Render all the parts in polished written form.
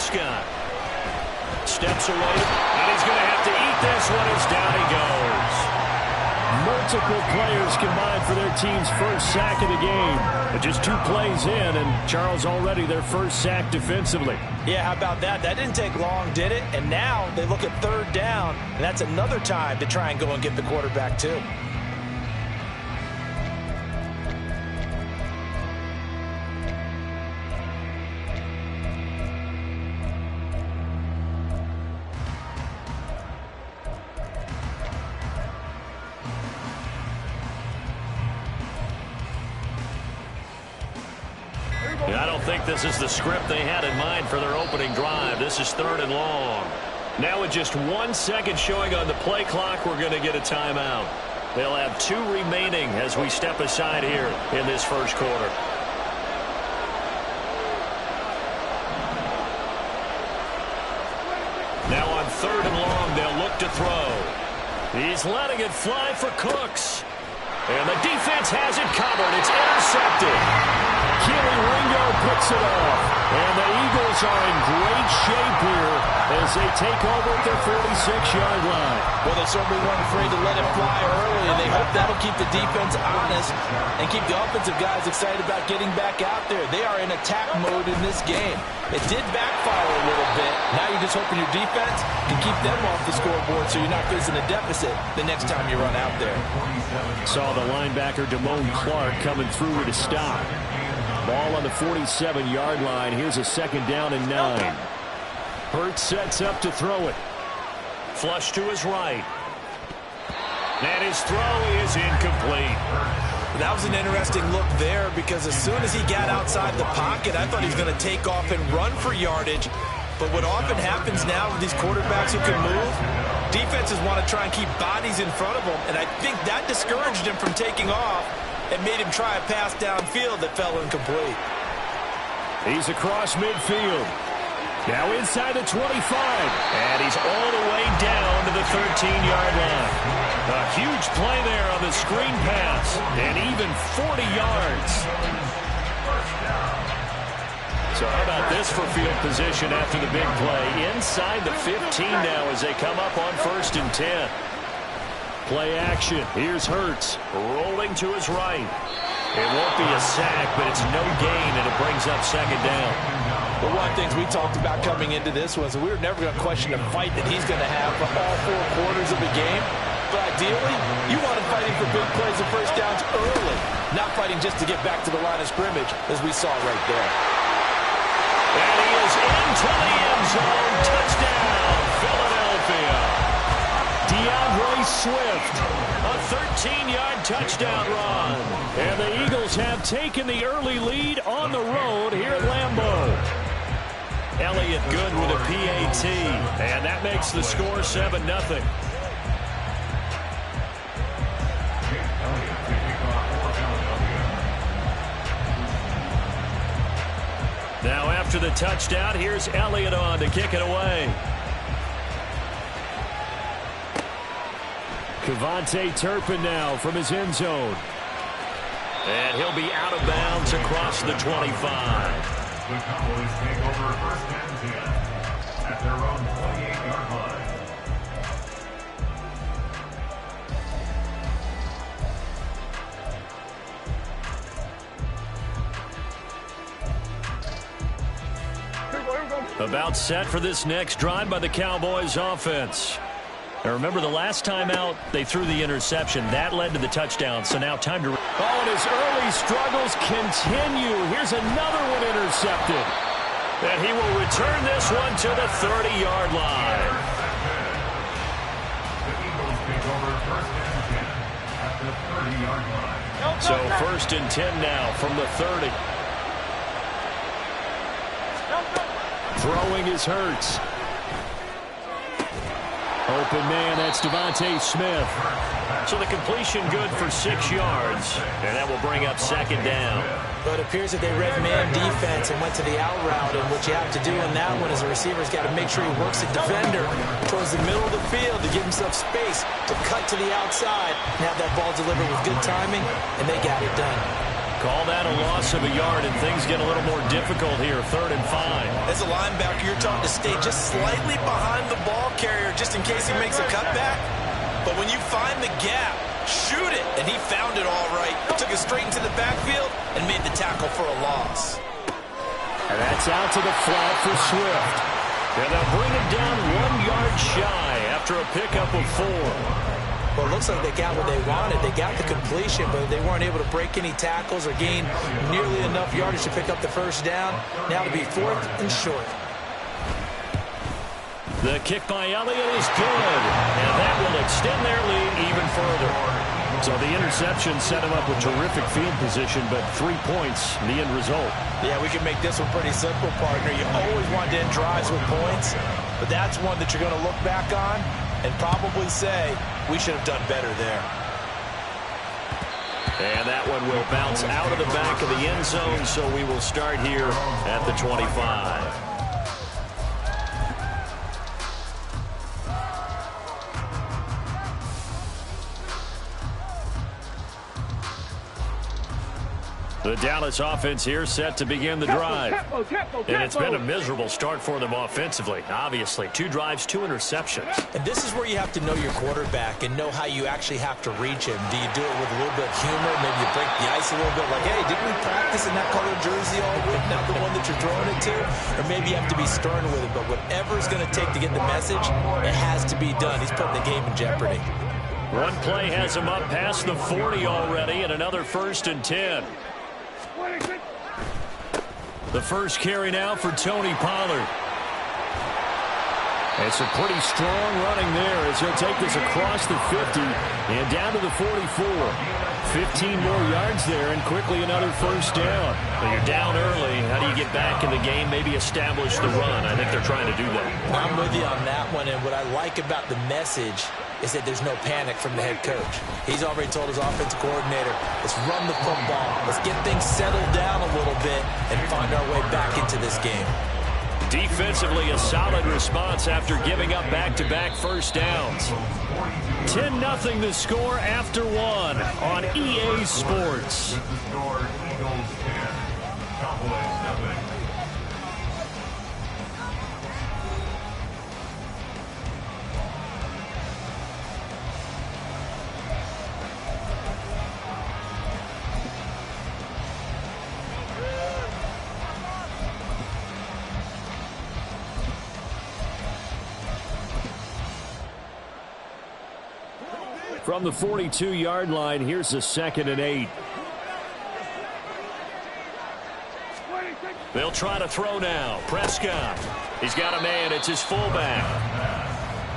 Prescott. Steps away, and he's going to have to eat this one as down he goes. Multiple players combined for their team's first sack of the game. But just 2 plays in, and Charles already their first sack defensively. Yeah, how about that? That didn't take long, did it? And now they look at 3rd down, and that's another time to try and go and get the quarterback too. I don't think this is the script they had in mind for their opening drive. This is 3rd and long. Now with just 1 second showing on the play clock, we're going to get a timeout. They'll have 2 remaining as we step aside here in this first quarter. Now on 3rd and long, they'll look to throw. He's letting it fly for Cooks. And the defense has it covered. It's intercepted. Keely Ringo picks it off. And the Eagles are in great shape here as they take over at their 46-yard line. Well, they certainly weren't afraid to let it fly early, and they hope that'll keep the defense honest and keep the offensive guys excited about getting back out there. They are in attack mode in this game. It did backfire a little bit. Now you're just hoping your defense can keep them off the scoreboard so you're not facing a deficit the next time you run out there. Saw the linebacker Damone Clark coming through with a stop. Ball on the 47-yard line. Here's a 2nd down and 9. Hurts sets up to throw it. Flush to his right. And his throw is incomplete. That was an interesting look there because as soon as he got outside the pocket, I thought he was going to take off and run for yardage. But what often happens now with these quarterbacks who can move, defenses want to try and keep bodies in front of them, and I think that discouraged him from taking off and made him try a pass downfield that fell incomplete. He's across midfield. Now inside the 25. And he's all the way down to the 13-yard line. A huge play there on the screen pass. And even 40 yards. So how about this for field position after the big play? Inside the 15 now as they come up on 1st and 10. Play action. Here's Hurts. Rolling to his right. It won't be a sack, but it's no gain, and it brings up 2nd down. Well, one of the things we talked about coming into this was that we were never going to question the fight that he's going to have for all 4 quarters of the game. But ideally, you want him fighting for big plays and first downs early, not fighting just to get back to the line of scrimmage, as we saw right there. And he is into the end zone. Touchdown, Philadelphia. DeAndre Swift. A 13-yard touchdown run. And the Eagles have taken the early lead on the road here at Lambeau. Elliott good with a PAT. And that makes the score 7-0. Now after the touchdown, here's Elliott on to kick it away. Kevontae Turpin now from his end zone. And he'll be out of bounds across the 25. The Cowboys take over 1st and 10 at their own 28-yard line. About set for this next drive by the Cowboys offense. Now remember, the last time out, they threw the interception. That led to the touchdown, so now time to... Oh, and his early struggles continue. Here's another one intercepted. And he will return this one to the 30-yard line. The Eagles take over 1st and 10 at the 30-yard line. So 1st and 10 now from the 30. Throwing is Hurts. Open man, that's Devontae Smith. So the completion good for 6 yards. And that will bring up 2nd down. But it appears that they read man defense and went to the out route. And what you have to do in that one is the receiver's got to make sure he works the defender towards the middle of the field to give himself space to cut to the outside and have that ball delivered with good timing, and they got it done. Call that a loss of a yard, and things get a little more difficult here, 3rd and 5. As a linebacker, you're taught to stay just slightly behind the ball carrier just in case he makes a cutback. But when you find the gap, shoot it. And he found it all right. Took it straight into the backfield and made the tackle for a loss. And that's out to the flat for Swift. And they'll bring him down 1 yard shy after a pickup of 4. Well, it looks like they got what they wanted. They got the completion, but they weren't able to break any tackles or gain nearly enough yardage to pick up the first down. Now it'll be 4th and short. The kick by Elliott is good, and that will extend their lead even further. So the interception set him up with terrific field position, but 3 points, the end result. Yeah, we can make this one pretty simple, partner. You always want to end drives with points, but that's one that you're going to look back on and probably say, we should have done better there. And that one will bounce out of the back of the end zone, so we will start here at the 25. The Dallas offense here set to begin the drive. And it's been a miserable start for them offensively. Obviously, 2 drives, 2 interceptions. And this is where you have to know your quarterback and know how you actually have to reach him. Do you do it with a little bit of humor? Maybe you break the ice a little bit like, hey, didn't we practice in that colored jersey all week? Not the one that you're throwing it to? Or maybe you have to be stern with it. But whatever it's going to take to get the message, it has to be done. He's putting the game in jeopardy. One play has him up past the 40 already, and another 1st and 10. The first carry now for Tony Pollard. It's a pretty strong running there as he'll take this across the 50 and down to the 44. 15 more yards there and quickly another first down. But you're down early. How do you get back in the game? Maybe establish the run. I think they're trying to do that. I'm with you on that one, and what I like about the message is that there's no panic from the head coach. He's already told his offensive coordinator, let's run the football. Let's get things settled down a little bit and find our way back into this game. Defensively, a solid response after giving up back-to-back first downs. 10-0 the score after 1 on EA Sports. From the 42-yard line, here's a 2nd and 8. They'll try to throw now. Prescott. He's got a man. It's his fullback.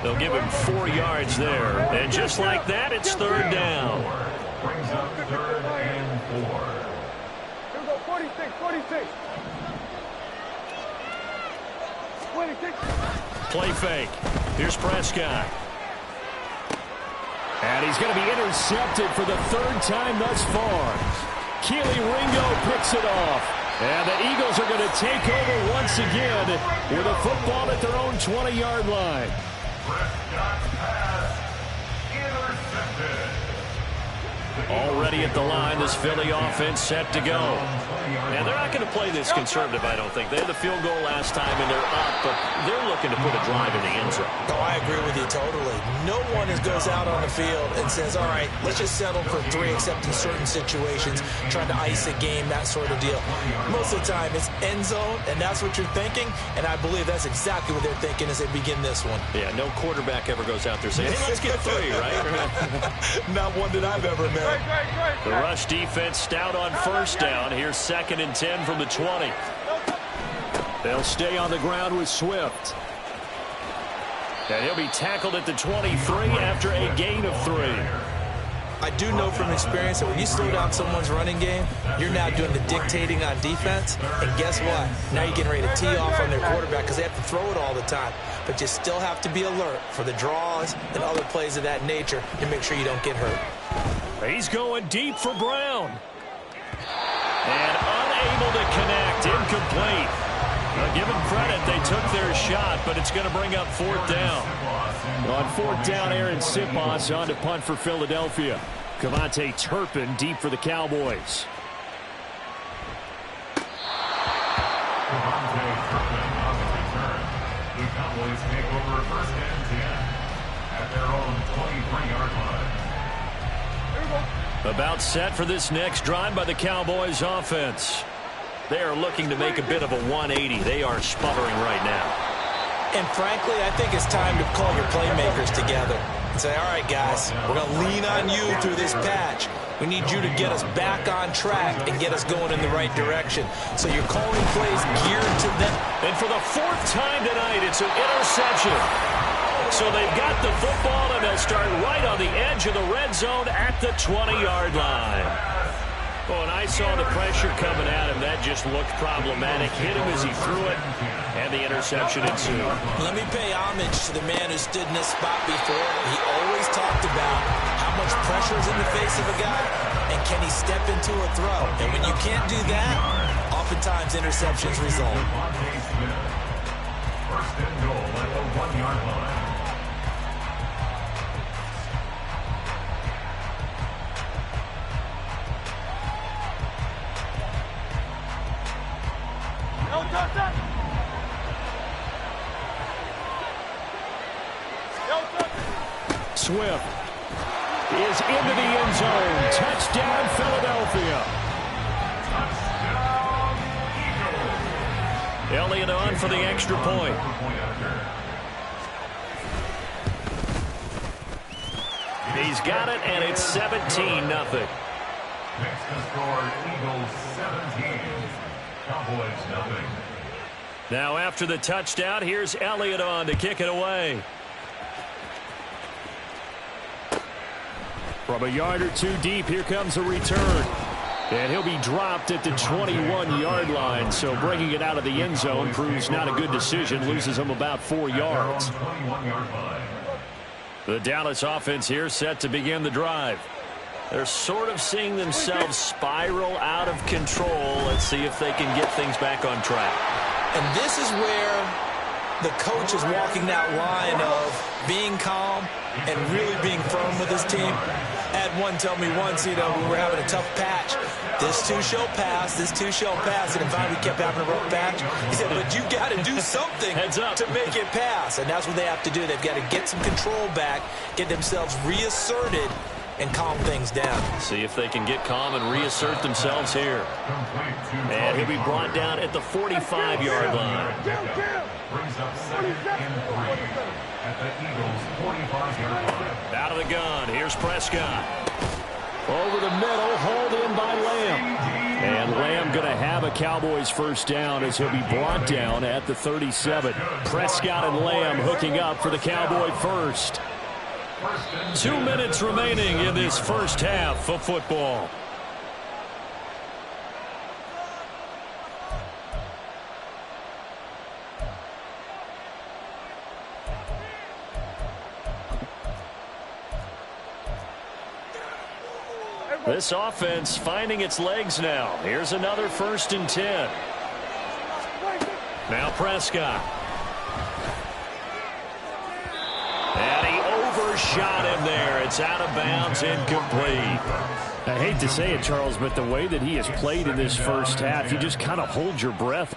They'll give him 4 yards there. And just like that, it's 3rd down. Brings up 3rd and 4. Here we go, 46, 46. 26. Play fake. Here's Prescott. And he's going to be intercepted for the 3rd time thus far. Keely Ringo picks it off. And the Eagles are going to take over once again with a football at their own 20-yard line. Prescott's pass intercepted. Already at the line, this Philly offense set to go. And they're not going to play this conservative, I don't think. They had the field goal last time, and they're up, but they're looking to put a drive in the end zone. Oh, I agree with you totally. No one goes out on the field and says, all right, let's just settle for 3, except in certain situations, trying to ice a game, that sort of deal. Most of the time, it's end zone, and that's what you're thinking, and I believe that's exactly what they're thinking as they begin this one. Yeah, no quarterback ever goes out there saying, hey, let's get 3, right? Not one that I've ever met. The rush defense stout on first down. Here's 2nd and 10 from the 20. They'll stay on the ground with Swift. And he'll be tackled at the 23 after a gain of 3. I do know from experience that when you slow down someone's running game, you're now doing the dictating on defense. And guess what? Now you're getting ready to tee off on their quarterback because they have to throw it all the time. But you still have to be alert for the draws and other plays of that nature to make sure you don't get hurt. He's going deep for Brown. And unable to connect. Incomplete. Now, give them credit. They took their shot, but it's going to bring up 4th down. On 4th down, Aaron Sipos on to punt for Philadelphia. Cavante Turpin deep for the Cowboys. Cowboys take over first and 10 at their own 23-yard line. About set for this next drive by the Cowboys offense. They are looking to make a bit of a 180. They are sputtering right now. And frankly, I think it's time to call your playmakers together and say, all right, guys, we're going to lean on you through this patch. We need you to get us back on track and get us going in the right direction. So you're calling plays geared to them. And for the fourth time tonight, it's an interception. So they've got the football, and they'll start right on the edge of the red zone at the 20-yard line. Well, and I saw the pressure coming at him. That just looked problematic. Hit him as he threw it, and the interception ensued. Let me pay homage to the man who stood in this spot before. He always talked about how much pressure is in the face of a guy, and can he step into a throw. And when you can't do that, oftentimes interceptions result. First and goal at the 1-yard line. Swift is into the end zone. Touchdown, Philadelphia. Elliott on for the extra point. He's got it, and it's 17-0. Next to score, Eagles 17, Cowboys nothing. Now after the touchdown, here's Elliott on to kick it away. From a yard or two deep, here comes a return. And he'll be dropped at the 21-yard line, so bringing it out of the end zone proves not a good decision, loses him about 4 yards. The Dallas offense here set to begin the drive. They're sort of seeing themselves spiral out of control. Let's see if they can get things back on track. And this is where the coach is walking that line of being calm and really being firm with his team. I had one tell me once, we were having a tough patch. This too shall pass, this too shall pass. And in fact, we kept having a rough patch. He said, but you got to do something to make it pass. And that's what they have to do. They've got to get some control back, get themselves reasserted, and calm things down. See if they can get calm and reassert themselves here. And he'll be brought down at the 45-yard line. Brings up second and 3 at the Eagles' 45-yard line. Out of the gun, here's Prescott. Over the middle, hauled in by Lamb. And Lamb going to have a Cowboys first down as he'll be brought down at the 37. Prescott and Lamb hooking up for the Cowboy first. 2 minutes remaining in this first half of football. This offense finding its legs now. Here's another 1st and 10. Now Prescott. And he overshot him there. It's out of bounds, incomplete. I hate to say it, Charles, but the way that he has played in this first half, you just kind of hold your breath.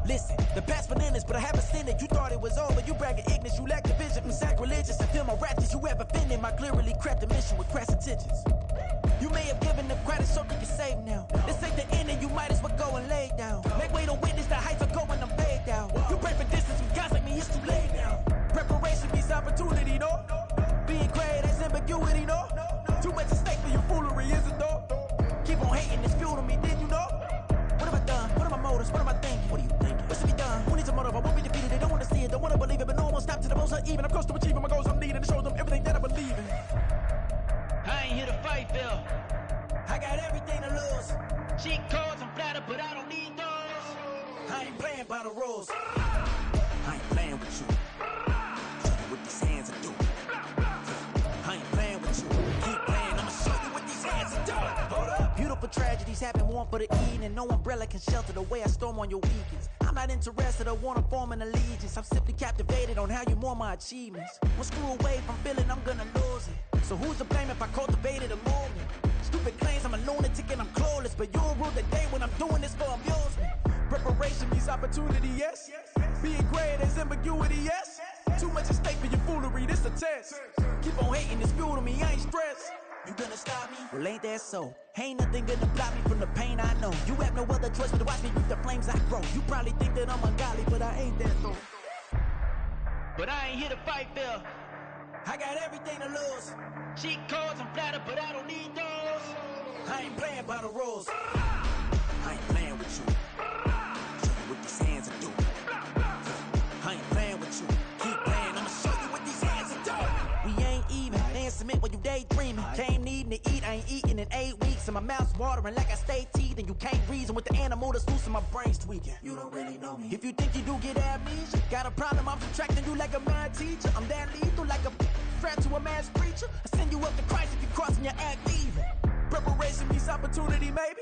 Listen, the past bananas, but I haven't seen it. You thought it was over. You bragging ignorance. You lack the vision from sacrilegious. I feel my ratchets. You have offended my clearly cracked the mission with crass intentions. You may have given them credit so you can save now. This ain't the end and you might as well go and lay down. Make way to witness the heights are going, I'm paid down. You pray for distance with guys like me, it's too late now. Preparation means opportunity, no? Being great, that's ambiguity, no? Too much at stake for your foolery, is it though? Keep on hating, it's fuel to me, did you know? What have I done? What are my motives? What am I thinking? What are you thinking? What's to be done? Who needs a motive? I won't be defeated. They don't want to see it, don't want to believe it, but no one will stop to the most uneven. I'm close to achieving my goals. I'm needing to show them everything that I believe in. I ain't here to fight, Phil. I got everything to lose. Cheat codes, I'm flattered, but I don't need those. I ain't playing by the rules. I ain't playing with you. Show you what these hands are doing. I ain't playing with you. Keep playing, I'ma show you what these hands are doing. Hold up. Beautiful tragedies. always having warm for the evening. No umbrella can shelter the way I storm on your weekends. I'm not interested or wanna form an allegiance. I'm simply captivated on how you more my achievements. One screw away from feeling I'm gonna lose it. So who's to blame if I cultivated a movement? Stupid claims I'm a lunatic and I'm clueless, but you'll rule the day when I'm doing this for amusement. Preparation means opportunity, yes. Being great, there's ambiguity, yes. Too much at stake for your foolery, this a test. Keep on hating, it's fuel to me, I ain't stressed. You gonna stop me? Well, ain't that so? Ain't nothing gonna block me from the pain I know. You have no other choice but to watch me reap the flames I grow. You probably think that I'm ungodly, but I ain't that though. But I ain't here to fight fair. I got everything to lose. Cheat codes, I'm flattered, but I don't need those. I ain't playing by the rules. I ain't playing with you. Show you what these hands are doing. I ain't playing with you. Keep playing, I'ma show you what these hands are doing. We ain't even. They ain't submit when you daydreaming. Came needing to eat, I ain't eating in 8 weeks. And my mouth's watering like I stay teething. You can't reason with the animal that's loose and my brain's tweaking. You don't really know me. If you think you do get amnesia, got a problem, I'm subtracting you like a mad teacher. I'm that lethal like a threat to a mass preacher. I send you up to Christ if you crossing your act evil. Preparation means opportunity, maybe.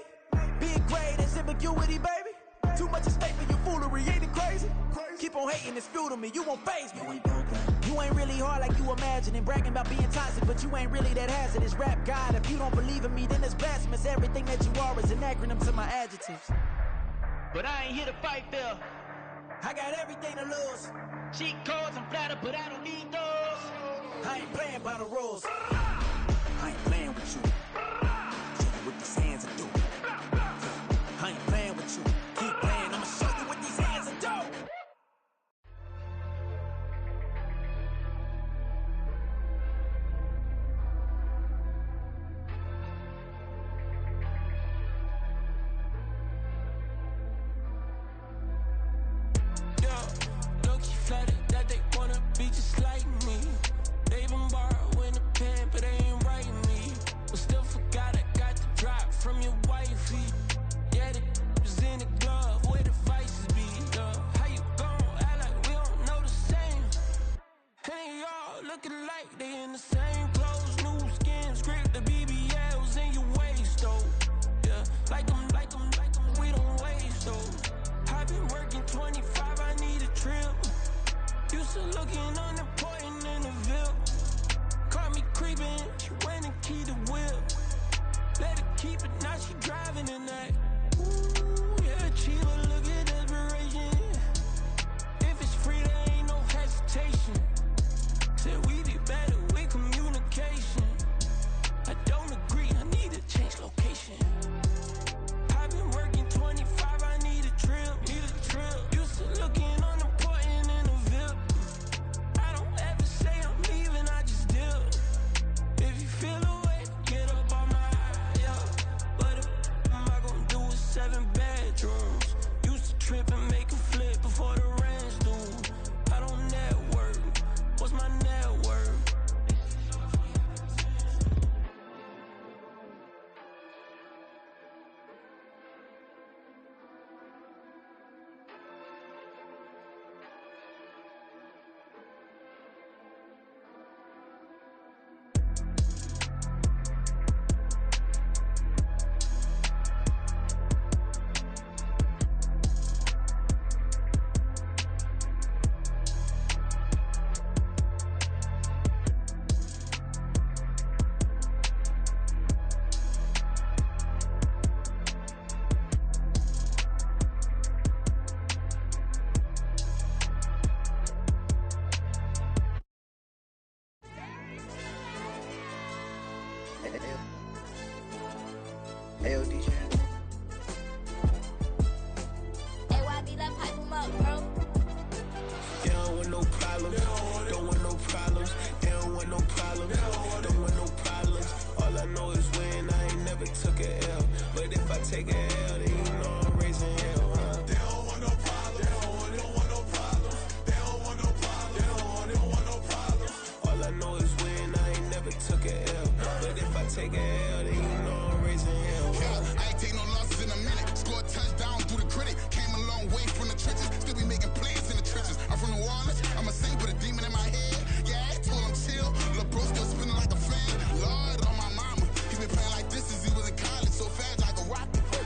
Being great is ambiguity, baby. Too much at stake for your foolery, ain't it crazy? Keep on hating, it's fuel to me, you won't faze me. You ain't really hard like you imagining. Bragging about being toxic, but you ain't really that hazardous. Rap God, if you don't believe in me, then it's blasphemous. Everything that you are is an acronym to my adjectives. But I ain't here to fight fair. I got everything to lose. Cheat codes, I'm flattered, but I don't need those. I ain't playing by the rules. I ain't playing with you. Show you what these hands are doing. I ain't playing with you. Keep playing, I'ma show you what these hands are doing. Yeah, look, she flattered that they wanna be just like me. They been borrowing a pen, but they ain't writing me. But still forgot I got the drop from your wifey. Yeah, the was in the glove, where the vices be. How you gon' act like we don't know the same? Hey, y'all looking like they in the same clothes, new skins, grip the BBLs in your waist, though. Yeah, like them, we don't waste those. I've been working 25, I need a trip. Used to looking unimportant in the Ville. Caught me creeping, she went and keyed the whip. Let her keep it, now she driving in that. Ooh, yeah, Chiva, look at desperation. If it's free, there ain't no hesitation. Said we be better with communication. I don't agree, I need to change location. I've been working 25, I need a trip. Used to looking unimportant in the VIP. I don't ever say I'm leaving, I just dip. If you feel away, get up on my yeah. But if am I gonna do with 7 bedrooms? Used to trip and make a flip before the rent's due. I don't network. What's my net worth? Rocket.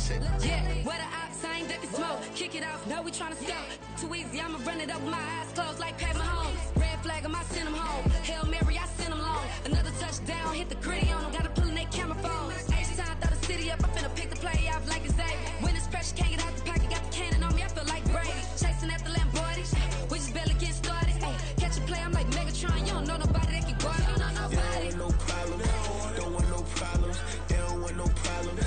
shit. Yeah, where the ops, I ain't ducking smoke. Kick it off, no, we tryna scope. Too easy, I'ma run it up with my eyes closed like Pat Mahomes. Red flag, I send him home. Hail Mary, I send him long. Another touchdown, hit the gritty on him. Gotta pull in that camera phone. H-time, throw the city up. I'm finna pick the play off like it's Xavier. When it's pressure, can't get out the pocket. Got the cannon on me, I feel like Brady. Chasing after Lamborghini. We just barely getting started. Ay, catch a play, I'm like Megatron. You don't know nobody that can guard. You don't know nobody. They don't want no problems. Don't want no problems. They don't want no problems.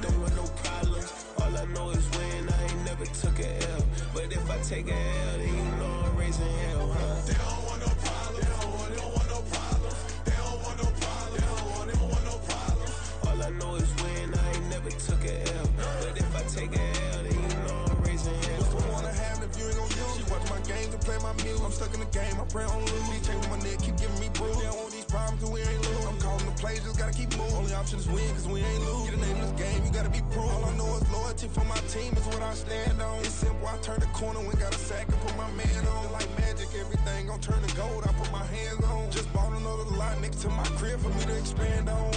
Don't want no problems. All I know is win. I ain't never took a L. But if I take a L, then you know I'm raising hell, huh? They don't want no problems. They don't want no problems. They don't want no problems. They don't want no problems. All I know is win. I ain't never took a L. But if I take a L, then you know I'm raising hell. What's the point of having if you ain't gon' use? She watch my games and play my music. I'm stuck in the game. I pray on lose. He chain with my neck, keep giving me bruise. They don't want these problems 'cause we ain't lose. I'm calling the plays, just gotta keep moving. Only option is win 'cause we ain't lose. Get a name in this game, you gotta be proof. All I know is loyalty for my team is what I stand on. It's simple, I turn the corner when got a sack and put my man on. Like magic, everything gon' turn to gold. I put my hands on. Just bought another lot next to my crib for me to expand on.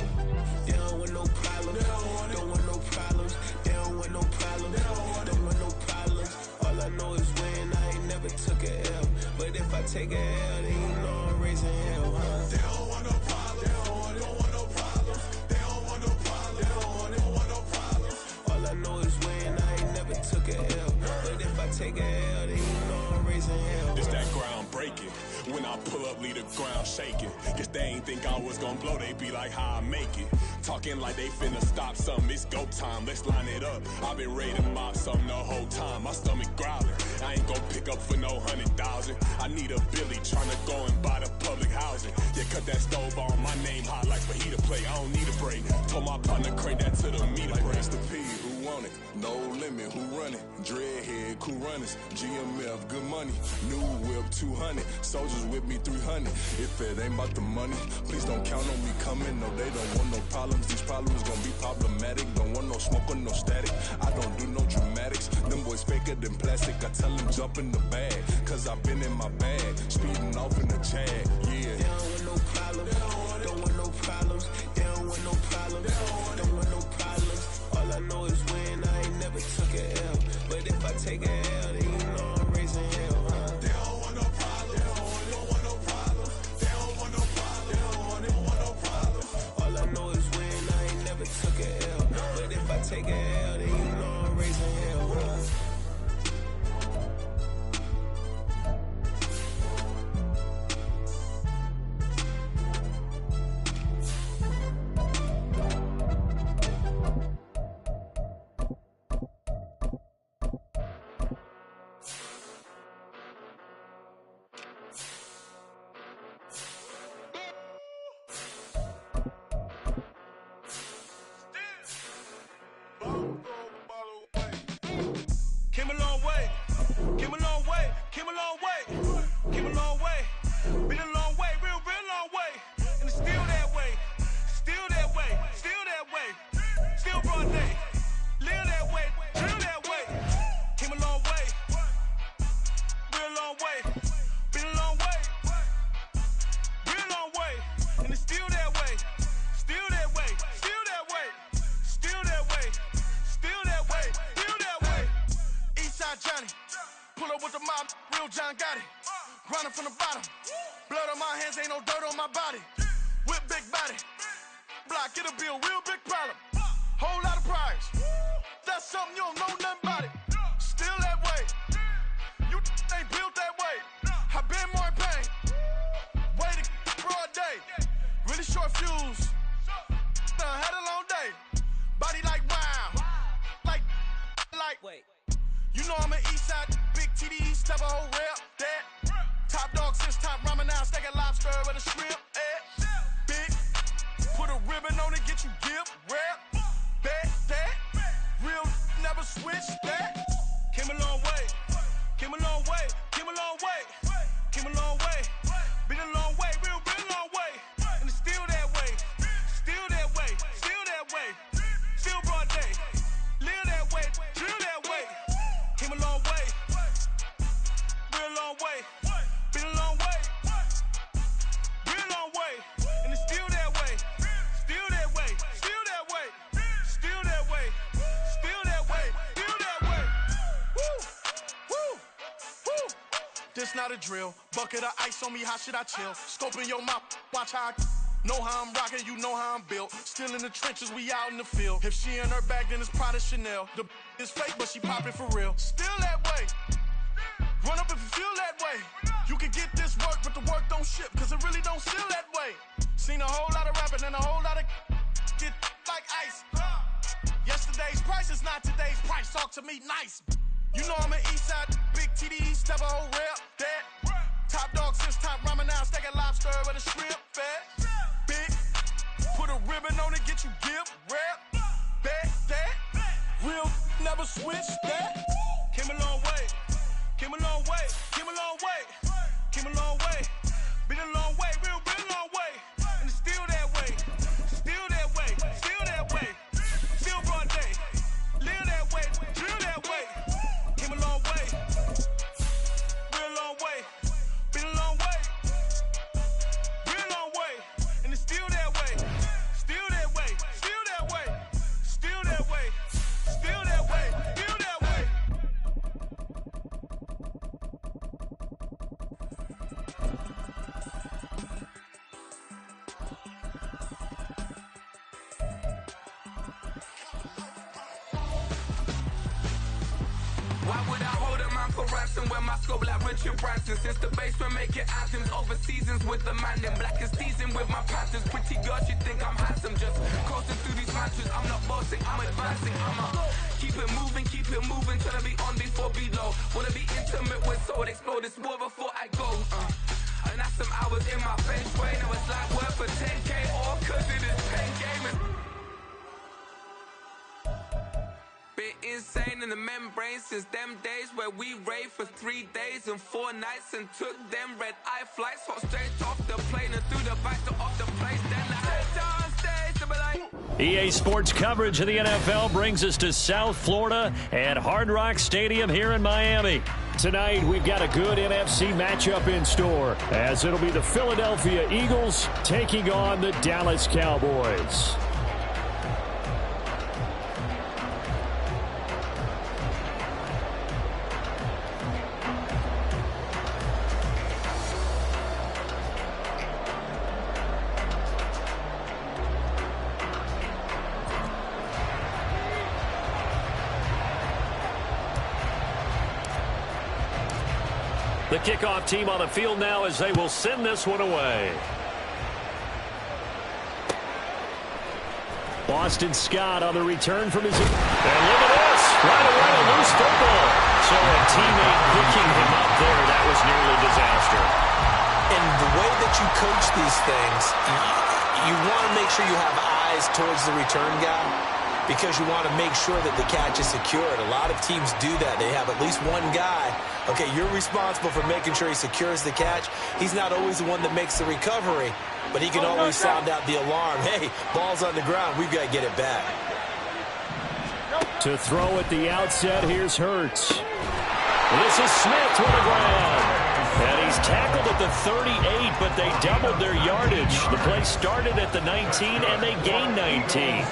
They don't want no problems. Don't want no problems. They don't want no problems. Don't want no problems. All I know is win. I ain't never took a L. But if I take a L, then you know I'm raising hell, huh? They don't want no problems. They don't want no problems. They don't want no problems. They don't want no problems. All I know is win. I ain't never took a L. But if I take a L, then you know I'm raising hell. It's that ground breaking. When I pull up, leave the ground shaking. Guess they ain't think I was gonna blow, they be like, how I make it. Talking like they finna stop something, it's go time, let's line it up. I've been ready to mob something the whole time, my stomach growling. I ain't gon' pick up for no 100,000. I need a Billy tryna go and buy the public housing. Yeah, cut that stove on, my name hot like fajita plate, I don't need a break. Told my partner, crank that to the meter break. Mr. P, who want it? No limit, who run it? Dreadhead, cool runners, GMF, good money. New whip, 200, soldiers with me, 300. If it ain't about the money, please don't count on me coming. No, they don't want no problems. These problems gon' be problematic. Don't want no smoke or no static. I don't do no dramatics. Them boys faker than plastic. I tell them jump in the bag, 'cause I've been in my bag. Speeding off in the Jag, yeah. They don't want no problems. Don't want no problems. They don't want no problems. Don't want no problems. All I know is win. I ain't never took a L. But if I take a L, then you know I'm raising hell, huh? They don't want no problems. They don't want no problems. They don't want no problems. They don't want no problems. All I know is win. I ain't never took a L. But if I take a L, then you know I'm raising hell, huh? Came a long way, came a long way, came a long way, came a long way, been a long way, real long way, and it's still that way, still that way, still that way, still broad day, live that way, drill that way, came a long way, real long way, been a long way, real long way, and it's still that way, still that way, still that way, still that way, still that way, still that way. Eastside Johnny, pull up with the mob, real John Gotti. Grinding from the bottom, blood on my hands, ain't no dirt on my body. Whip big body, block, it'll be a real big problem. Whole lot of priors, that's something you don't know nothing about it. Still that way, you ain't built that way. I been more in pain, way to broad day. Really short fuse, had a long day. Body like wow, like, wait. You know I'm an Eastside, big TDE, step a whole rep, that. Top dog, since top ramen, now steak and lobster with a shrimp, big, put a ribbon on it, get you gift, rap, bet, that. Real, never switch, that. Came a long way, came a long way, came a long way, came a long way. Been a long way, real long way. And it's still that way, still that way, still that way. Still broad day, live that way, drill that way. Came a long way, real long way. Been a long way, real long this not a drill. Bucket of ice on me, how should I chill? Scoping your mouth, watch how I know how I'm rocking, you know how I'm built. Still in the trenches, we out in the field. If she in her bag, then it's Prada Chanel. The is fake, but she popping for real. Still that way. Run up if you feel that way. You can get this work, but the work don't ship, cause it really don't feel that way. Seen a whole lot of rapping and a whole lot of get like ice. Yesterday's price is not today's price. Talk to me nice. You know I'm an east side, big TDE, step a whole rep, that. Top dog since top ramen now, steak and lobster with a shrimp fat. Big, put a ribbon on it, get you gift, rap, back, that. Real, never switch that. Came a long way, came a long way, came a long way, came a long way. Been a long way, real long way. And it's still that way, still that way, still that way. Still broad day, live that way, drill that way. Came a long way, real long way. Been a long way, real long way. And it's still that way, still that way, still that way, still that way, still that way, still that way. Why would I hold a man for ransom when my scope like Richard Branson? Since the basement making anthems over seasons with the man in black is seasoned with my panthers. Pretty girl, she think I'm handsome. Just coasting through these mantras. I'm not bossing, I'm advancing. I'ma keep it moving, trying to be on before below. Wanna be intimate with soul, explore this war before I go. And that's some hours in my bench way. Now it's like worth for 10K all cause it is 10 gaming. Been insane in the membrane since them days where we raved for 3 days and 4 nights and took them red eye flights, hot straight off the plane and through the back door of the place. Then I head on stage to be like. EA Sports coverage of the NFL brings us to South Florida at Hard Rock Stadium here in Miami. Tonight, we've got a good NFC matchup in store, as it'll be the Philadelphia Eagles taking on the Dallas Cowboys. The kickoff team on the field now as they will send this one away. Boston Scott on the return from his... And look at this! Right away, a loose football. So a teammate picking him up there, that was nearly disaster. And the way that you coach these things, you want to make sure you have eyes towards the return guy, because you want to make sure that the catch is secured. A lot of teams do that. They have at least one guy. Okay, you're responsible for making sure he secures the catch. He's not always the one that makes the recovery, but he can always sound out the alarm. Hey, ball's on the ground. We've got to get it back. To throw at the outset, here's Hurts. This is Smith to the ground. And he's tackled at the 38, but they doubled their yardage. The play started at the 19, and they gained 19.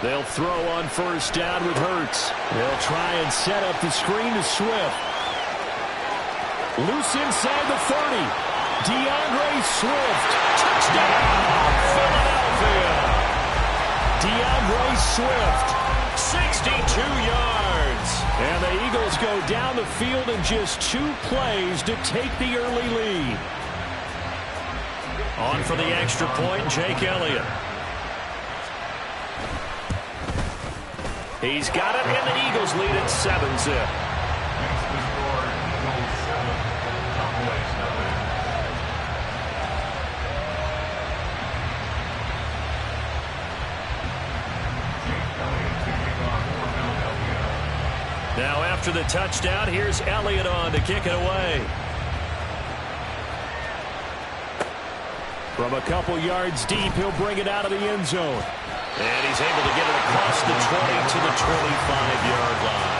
They'll throw on first down with Hurts. They'll try and set up the screen to Swift. Loose inside the 30. DeAndre Swift. Touchdown, Philadelphia. DeAndre Swift. 62 yards. And the Eagles go down the field in just 2 plays to take the early lead. On for the extra point, Jake Elliott. He's got it, and the Eagles lead at 7-zip. Now after the touchdown, here's Elliott on to kick it away. From a couple yards deep, he'll bring it out of the end zone. And he's able to get it across the 20 to the 25-yard line.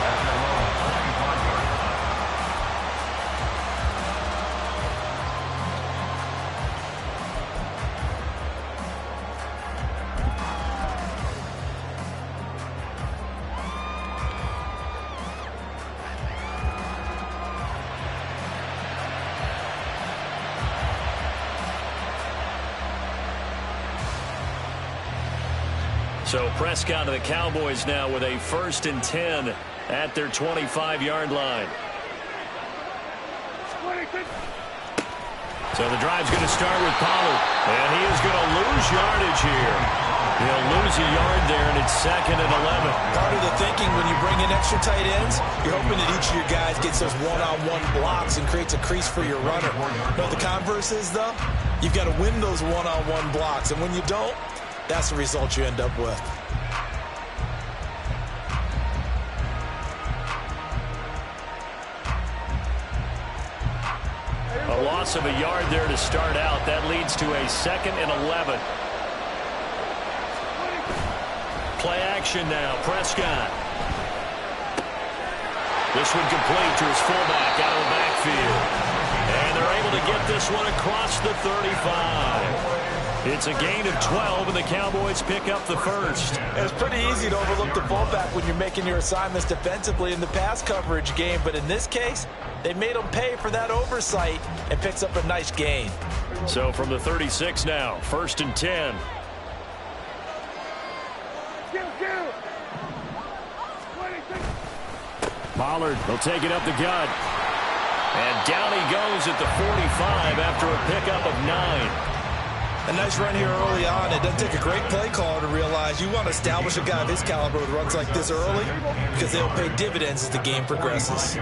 So Prescott of the Cowboys now with a 1st and 10 at their 25-yard line. So the drive's going to start with Pollard, and he is going to lose yardage here. He'll lose a yard there, and it's 2nd and 11. Part of the thinking when you bring in extra tight ends, you're hoping that each of your guys gets those one-on-one blocks and creates a crease for your runner. But the converse is, though, you've got to win those one-on-one blocks, and when you don't, that's the result you end up with. A loss of a yard there to start out. That leads to a 2nd and 11. Play action now. Prescott. This one complete to his fullback out of the backfield. And they're able to get this one across the 35. It's a gain of 12, and the Cowboys pick up the first. It's pretty easy to overlook the fullback when you're making your assignments defensively in the pass coverage game, but in this case, they made him pay for that oversight and picks up a nice gain. So from the 36 now, 1st and 10. Pollard will take it up the gut. And down he goes at the 45 after a pickup of 9. A nice run here early on. It doesn't take a great play caller to realize you want to establish a guy of his caliber with runs like this early because they'll pay dividends as the game progresses.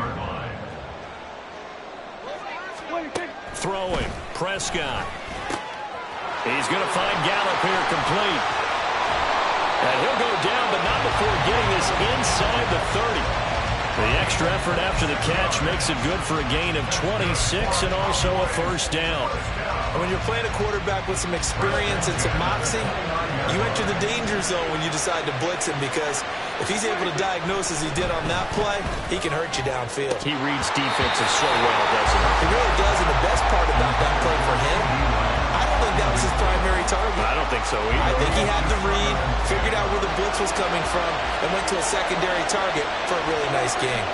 Throwing, Prescott. He's going to find Gallup here complete. And he'll go down, but not before getting this inside the 30. The extra effort after the catch makes it good for a gain of 26 and also a 1st down. And when you're playing a quarterback with some experience and some moxie, you enter the danger zone when you decide to blitz him because if he's able to diagnose as he did on that play, he can hurt you downfield. He reads defenses so well, doesn't he? He really does, and the best part about that play for him, I don't think that was his primary target. I don't think so either. I think he had the read, figured out where the blitz was coming from, and went to a secondary target for a really nice game.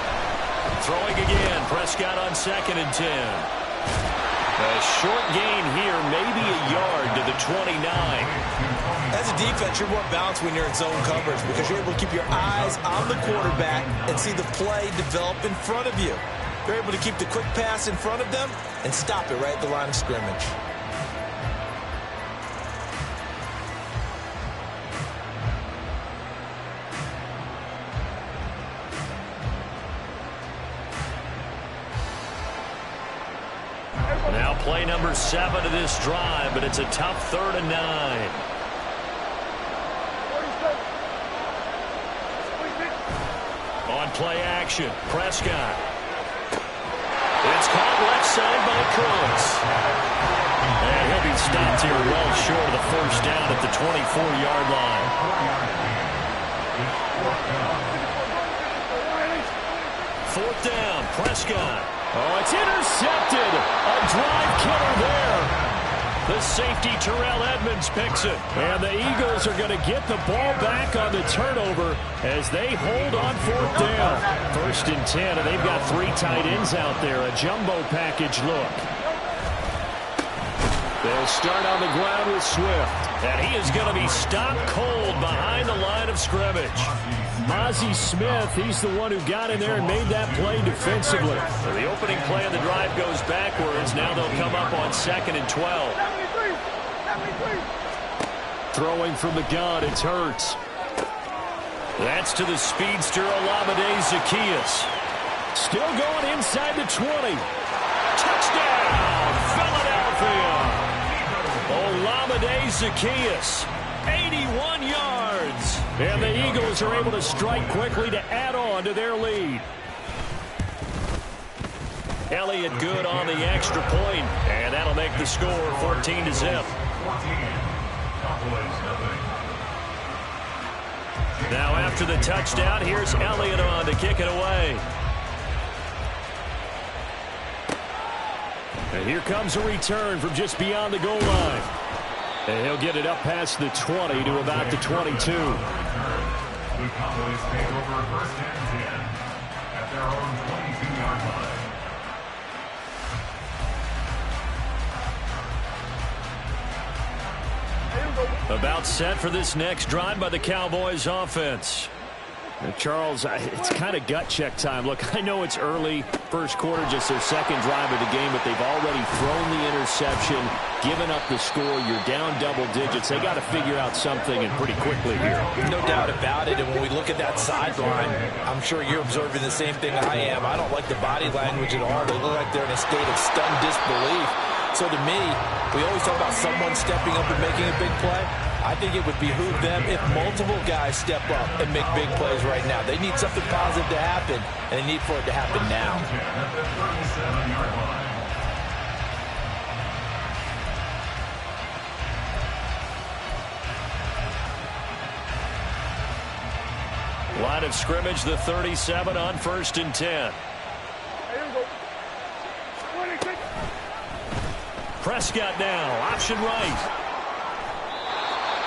Throwing again, Prescott on 2nd and 10. A short gain here, maybe a yard to the 29. As a defense, you're more balanced when you're in zone coverage because you're able to keep your eyes on the quarterback and see the play develop in front of you. You're able to keep the quick pass in front of them and stop it right at the line of scrimmage. Now play number 7 of this drive, but it's a tough 3rd and 9. On play action, Prescott. It's caught left side by Cooks. And he'll be stopped here well short of the 1st down at the 24-yard line. 4th down, Prescott. Oh, it's intercepted. A drive killer there. The safety, Terrell Edmonds, picks it. And the Eagles are going to get the ball back on the turnover as they hold on 4th down. 1st and 10, and they've got 3 tight ends out there. A jumbo package look. They'll start on the ground with Swift. And he is going to be stopped cold behind the line of scrimmage. Ozzie Smith, he's the one who got in there and made that play defensively. So the opening play of the drive goes backwards. Now they'll come up on 2nd and 12. Throwing from the gun, it's Hurts. That's to the speedster, Olamide Zaccheaus. Still going inside the 20. Touchdown, Philadelphia. Olamide Zaccheaus, 81 yards. And the Eagles are able to strike quickly to add on to their lead. Elliott good on the extra point, and that'll make the score 14-0. Now after the touchdown, here's Elliott on to kick it away. And here comes a return from just beyond the goal line. And he'll get it up past the 20 to about the 22. The Cowboys take over 1st and 10 at their own 22-yard line. About set for this next drive by the Cowboys offense. Charles, it's kind of gut check time. Look, I know it's early, first quarter, just their second drive of the game, but they've already thrown the interception, given up the score. You're down double digits. They got to figure out something, and pretty quickly here. No doubt about it. And when we look at that sideline, I'm sure you're observing the same thing I am. I don't like the body language at all. They look like they're in a state of stunned disbelief. So to me, we always talk about someone stepping up and making a big play. I think it would behoove them if multiple guys step up and make big plays right now. They need something positive to happen, and they need for it to happen now. Line of scrimmage, the 37 on 1st and 10. Prescott now, option right.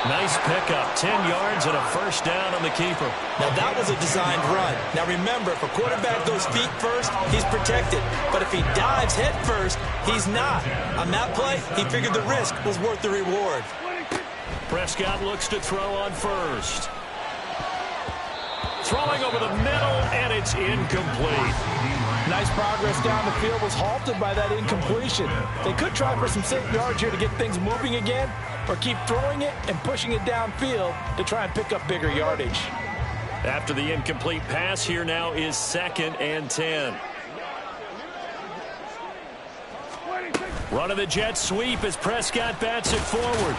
Nice pickup, 10 yards and a first down on the keeper. Now that was a designed run. Now remember, if a quarterback goes feet first, he's protected. But if he dives head first, he's not. On that play, he figured the risk was worth the reward. Prescott looks to throw on first. Throwing over the middle, and it's incomplete. Nice progress down the field was halted by that incompletion. They could try for some safe yards here to get things moving again, or keep throwing it and pushing it downfield to try and pick up bigger yardage. After the incomplete pass, here now is 2nd and 10. Run of the jet sweep as Prescott bats it forward.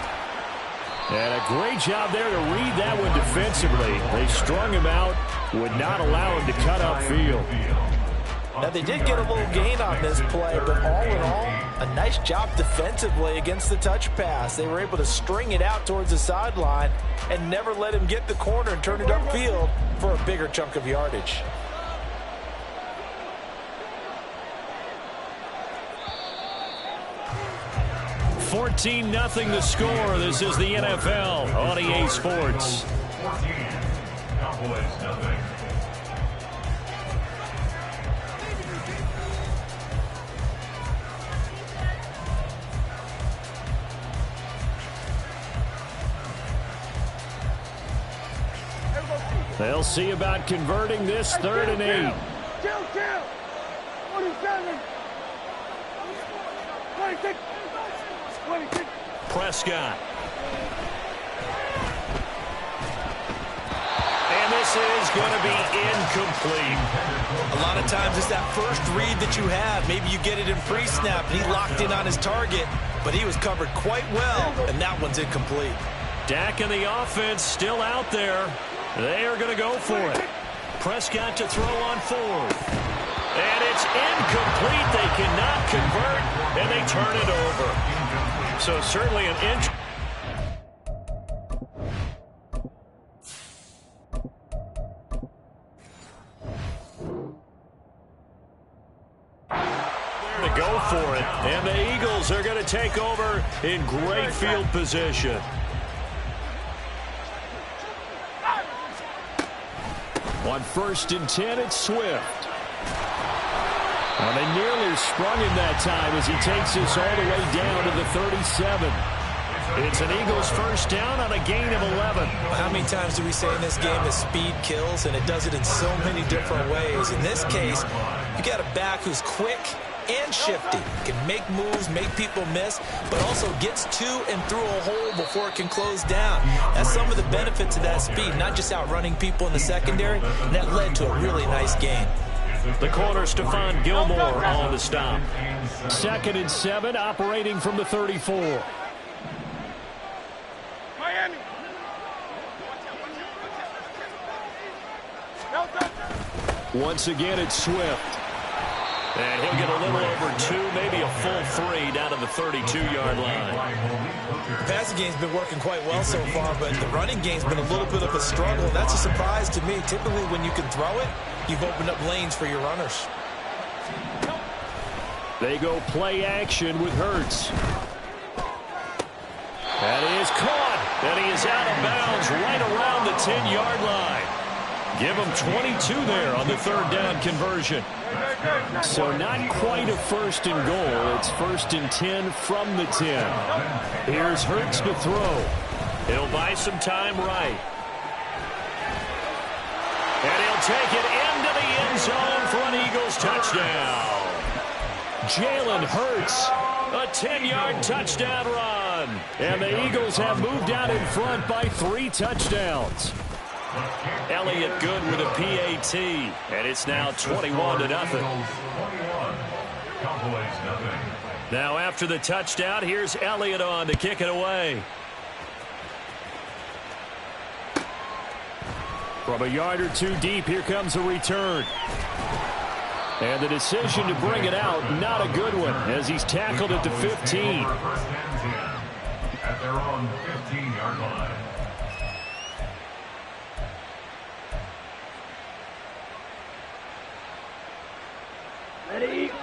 And a great job there to read that one defensively. They strung him out, would not allow him to cut upfield. Now, they did get a little gain on this play, but all in all, a nice job defensively against the touch pass. They were able to string it out towards the sideline and never let him get the corner and turn it upfield for a bigger chunk of yardage. $14-0 the score. This is the NFL on EA Sports. 14, Cowboys nothing. They'll see about converting this 3rd and 8. Kill. 47. 26. 26. Prescott. And this is going to be incomplete. A lot of times it's that first read that you have. Maybe you get it in pre-snap, and he locked in on his target, but he was covered quite well, and that one's incomplete. Dak and the offense still out there. They are going to go for it. Prescott to throw on 4th. And it's incomplete. They cannot convert, and they turn it over. So certainly an inch. There to go for it. And the Eagles are going to take over in great field position. On 1st and 10, it's Swift. Well, they nearly sprung him that time as he takes this all the way down to the 37. It's an Eagles first down on a gain of 11. How many times do we say in this game that speed kills, and it does it in so many different ways? In this case, you got a back who's quick and shifty, can make moves, make people miss, but also gets to and through a hole before it can close down. That's some of the benefits of that speed, not just outrunning people in the secondary, and that led to a really nice gain. The corner, Stephon Gilmore, on the stop. 2nd and 7, operating from the 34. Miami. Once again, it's Swift. And he'll get a little over 2, maybe a full 3 down to the 32-yard line. The passing game's been working quite well so far, but the running game's been a little bit of a struggle. That's a surprise to me. Typically, when you can throw it, you've opened up lanes for your runners. They go play action with Hurts. And he is caught, and he is out of bounds right around the 10-yard line. Give him 22 there on the 3rd down conversion. So not quite a 1st and goal. It's 1st and 10 from the 10. Here's Hurts to throw. He'll buy some time right. And he'll take it into the end zone for an Eagles touchdown. Jalen Hurts, a 10-yard touchdown run. And the Eagles have moved out in front by 3 touchdowns. Elliott good with a PAT, and it's now 21-0. Now after the touchdown, here's Elliott on to kick it away. From a yard or two deep, here comes a return. And the decision to bring it out, not a good one, as he's tackled at the 15. At their own 15-yard line.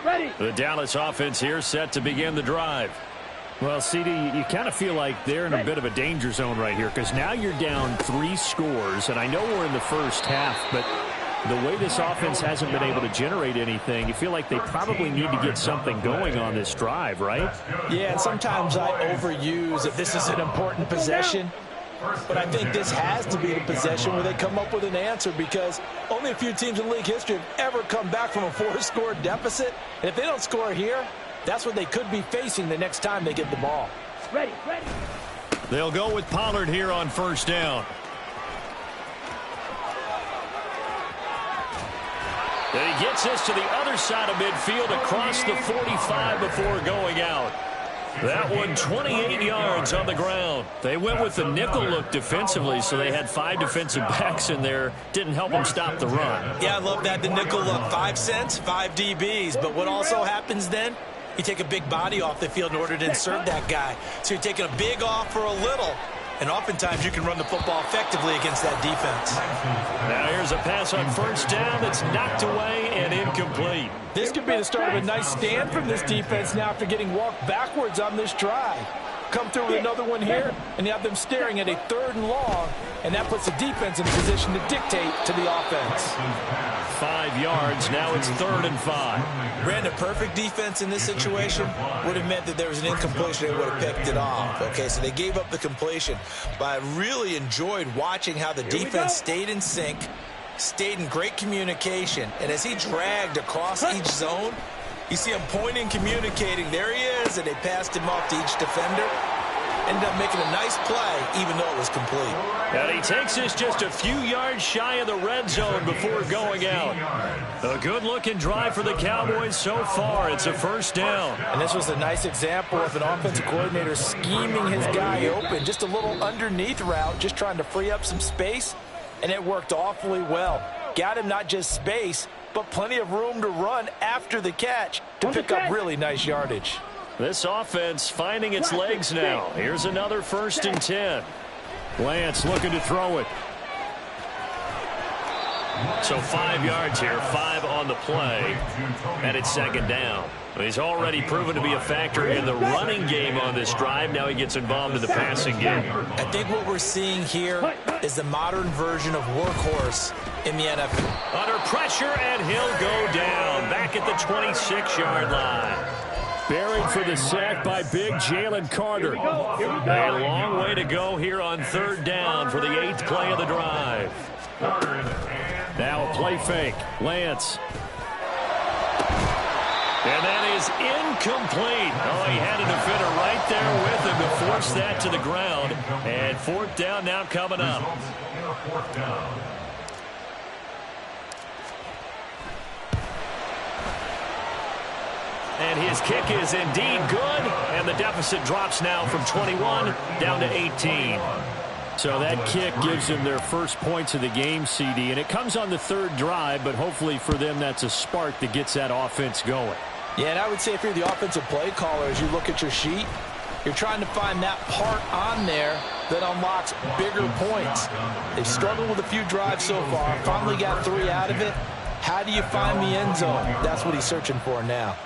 Ready. The Dallas offense here set to begin the drive. Well, CD, you kind of feel like they're in a bit of a danger zone right here because now you're down 3 scores, and I know we're in the first half, but the way this offense hasn't been able to generate anything, you feel like they probably need to get something going on this drive, right? Yeah, and sometimes I overuse that this is an important possession, but I think this has to be the possession where they come up with an answer because only a few teams in league history have ever come back from a 4-score deficit, and if they don't score here, that's what they could be facing the next time they get the ball. Ready. They'll go with Pollard here on first down. And he gets this to the other side of midfield across the 45 before going out. That one 28 yards on the ground. They went with the nickel look defensively, so they had 5 defensive backs in there. Didn't help them stop the run. Yeah, I love that, the nickel look. 5 cents, 5 DBs. But what also happens then? You take a big body off the field in order to insert that guy. So you're taking a big off for a little. And oftentimes you can run the football effectively against that defense. Now here's a pass on first down that's knocked away and incomplete. This could be the start of a nice stand from this defense now after getting walked backwards on this drive. Come through with another one here, and you have them staring at a 3rd and long, and that puts the defense in a position to dictate to the offense. 5 yards, now it's 3rd and 5. Ran a perfect defense in this situation would have meant that there was an incompletion. They would have picked it off. Okay, so they gave up the completion. But I really enjoyed watching how the defense stayed in sync, stayed in great communication, and as he dragged across each zone, you see him pointing, communicating. There he is, and they passed him off to each defender. Ended up making a nice play, even though it was complete. And he takes this just a few yards shy of the red zone before going out. A good-looking drive for the Cowboys so far. It's a first down. And this was a nice example of an offensive coordinator scheming his guy open. Just a little underneath route, just trying to free up some space, and it worked awfully well. Got him not just space, but plenty of room to run after the catch to pick up really nice yardage. This offense finding its legs now. Here's another 1st and 10. Lance looking to throw it. So 5 yards here, 5 on the play, and it's 2nd down. He's already proven to be a factor in the running game on this drive. Now he gets involved in the passing game. I think what we're seeing here is the modern version of workhorse in the NFL. Under pressure, and he'll go down back at the 26-yard line. Buried for the sack by big Jalen Carter. A long way to go here on 3rd down for the 8th play of the drive. Now a play fake. Lance. And that is incomplete. Oh, he had a defender right there with him to force that to the ground. And 4th down now coming up. And his kick is indeed good. And the deficit drops now from 21 down to 18. So that kick gives them their first points of the game, CD. And it comes on the 3rd drive, but hopefully for them that's a spark that gets that offense going. Yeah, and I would say if you're the offensive play caller, as you look at your sheet, you're trying to find that part on there that unlocks bigger points. They've struggled with a few drives so far. Finally got 3 out of it. How do you find the end zone? That's what he's searching for now.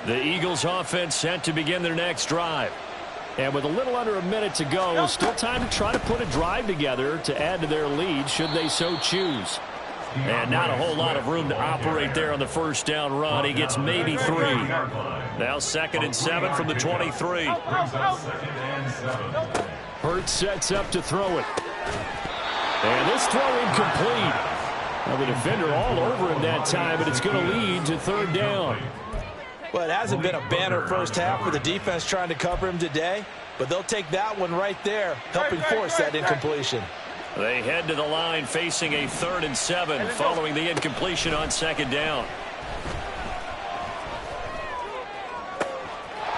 The Eagles offense set to begin their next drive. And with a little under a minute to go, still time to try to put a drive together to add to their lead should they so choose. And not a whole lot of room to operate there on the first down run. He gets maybe 3. Now 2nd and 7 from the 23. Hurts sets up to throw it. And this throw incomplete. Now the defender all over him that time, but it's going to lead to 3rd down. Well, it hasn't been a banner first half for the defense trying to cover him today, but they'll take that one right there, helping force that incompletion. They head to the line facing a 3rd and 7 following the incompletion on 2nd down.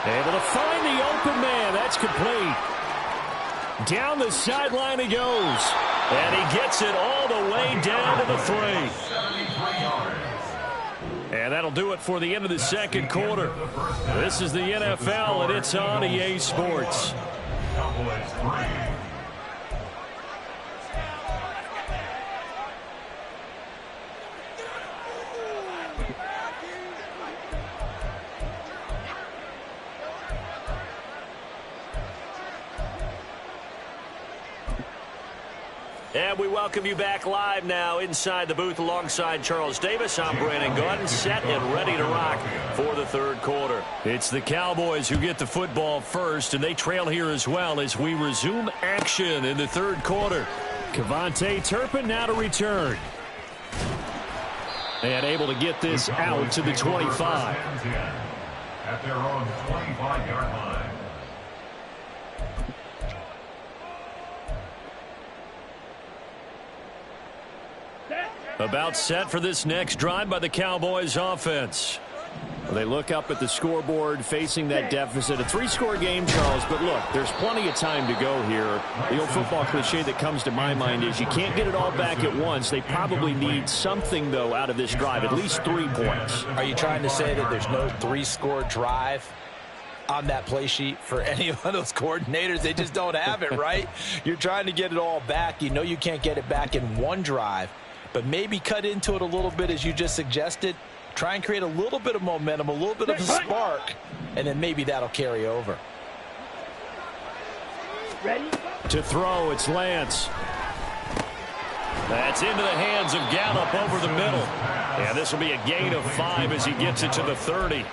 Able to find the open man. That's complete. Down the sideline he goes. And he gets it all the way down to the 3. And that'll do it for the end of the 2nd quarter. This is the NFL, and it's on EA Sports. And we welcome you back live now inside the booth alongside Charles Davis. I'm Brandon Gaudin, set and ready to rock for the 3rd quarter. It's the Cowboys who get the football first, and they trail here as well as we resume action in the 3rd quarter. Kevontae Turpin now to return. And able to get this out to the 25. At their own 25-yard line. About set for this next drive by the Cowboys offense. Well, they look up at the scoreboard facing that deficit. A 3-score game, Charles, but look, there's plenty of time to go here. The old football cliche that comes to my mind is you can't get it all back at once. They probably need something, though, out of this drive, at least 3 points. Are you trying to say that there's no 3-score drive on that play sheet for any of those coordinators? They just don't have it, right? You're trying to get it all back. You know you can't get it back in one drive, but maybe cut into it a little bit as you just suggested. Try and create a little bit of momentum, a little bit of a spark, and then maybe that'll carry over. Ready? To throw, it's Lance. That's into the hands of Gallup over the middle. And this will be a gain of 5 as he gets it to the 30.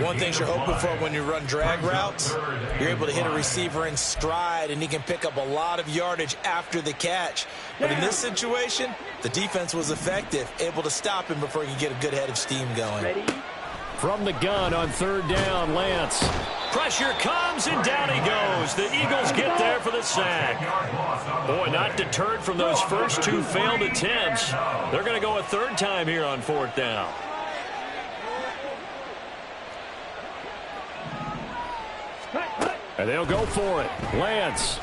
One thing you're hoping for when you run drag routes, you're able to hit a receiver in stride, and he can pick up a lot of yardage after the catch. But in this situation, the defense was effective, able to stop him before he could get a good head of steam going. From the gun on 3rd down, Lance. Pressure comes, and down he goes. The Eagles get there for the sack. Boy, not deterred from those first 2 failed attempts. They're going to go a 3rd time here on 4th down. And they'll go for it. Lance.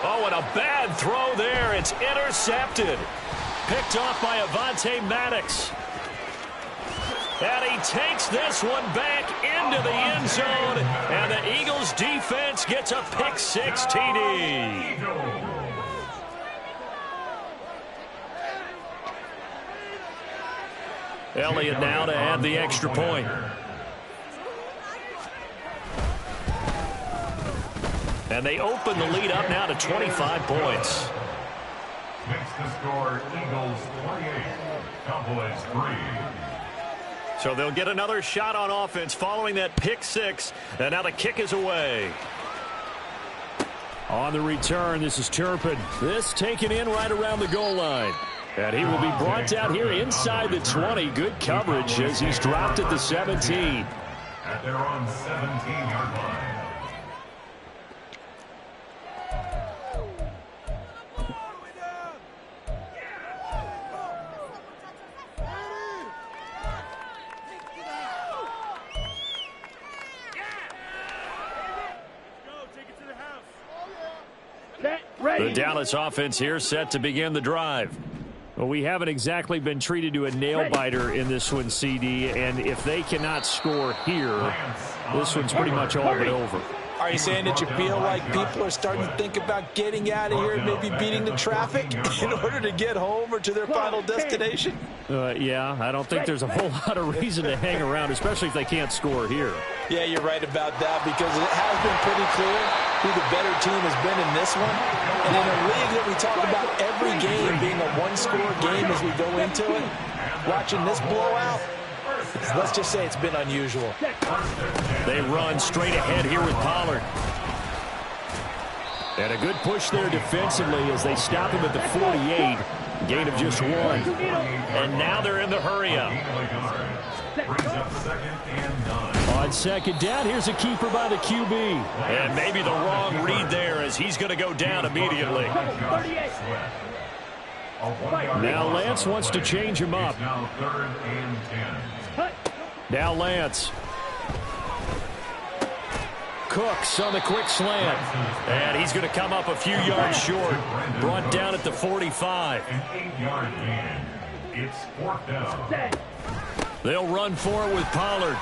Oh, and a bad throw there. It's intercepted. Picked off by Avonte Maddox. And he takes this one back into the end zone. And the Eagles defense gets a pick-6 TD. Elliott now to add the extra point. And they open the lead up now to 25 points. Makes the score Eagles 28, Cowboys 3. So they'll get another shot on offense following that pick-6. And now the kick is away. On the return, this is Turpin. This taken in right around the goal line. And he will be brought down here inside the 20. Good coverage as he's dropped at the 17. At their own 17-yard line. The Dallas offense here set to begin the drive. Well, we haven't exactly been treated to a nail-biter in this one, CD, and if they cannot score here, this one's pretty much all but over. Are you saying that you feel like people are starting to think about getting out of here and maybe beating the traffic in order to get home or to their final destination? Yeah, I don't think there's a whole lot of reason to hang around, especially if they can't score here. Yeah, you're right about that, because it has been pretty clear who the better team has been in this one. And in a league that we talk about every game being a one-score game as we go into it, watching this blowout, let's just say it's been unusual. They run straight ahead here with Pollard. And a good push there defensively as they stop him at the 48. Gain of just 1. And now they're in the hurry-up. On second down, here's a keeper by the QB. And maybe the wrong read there as he's going to go down immediately. Now Lance wants to change him up. Now Lance. Cooks on the quick slant. And he's going to come up a few yards short. Brought down at the 45. An 8-yard gain. It's 4th down. They'll run for it with Pollard.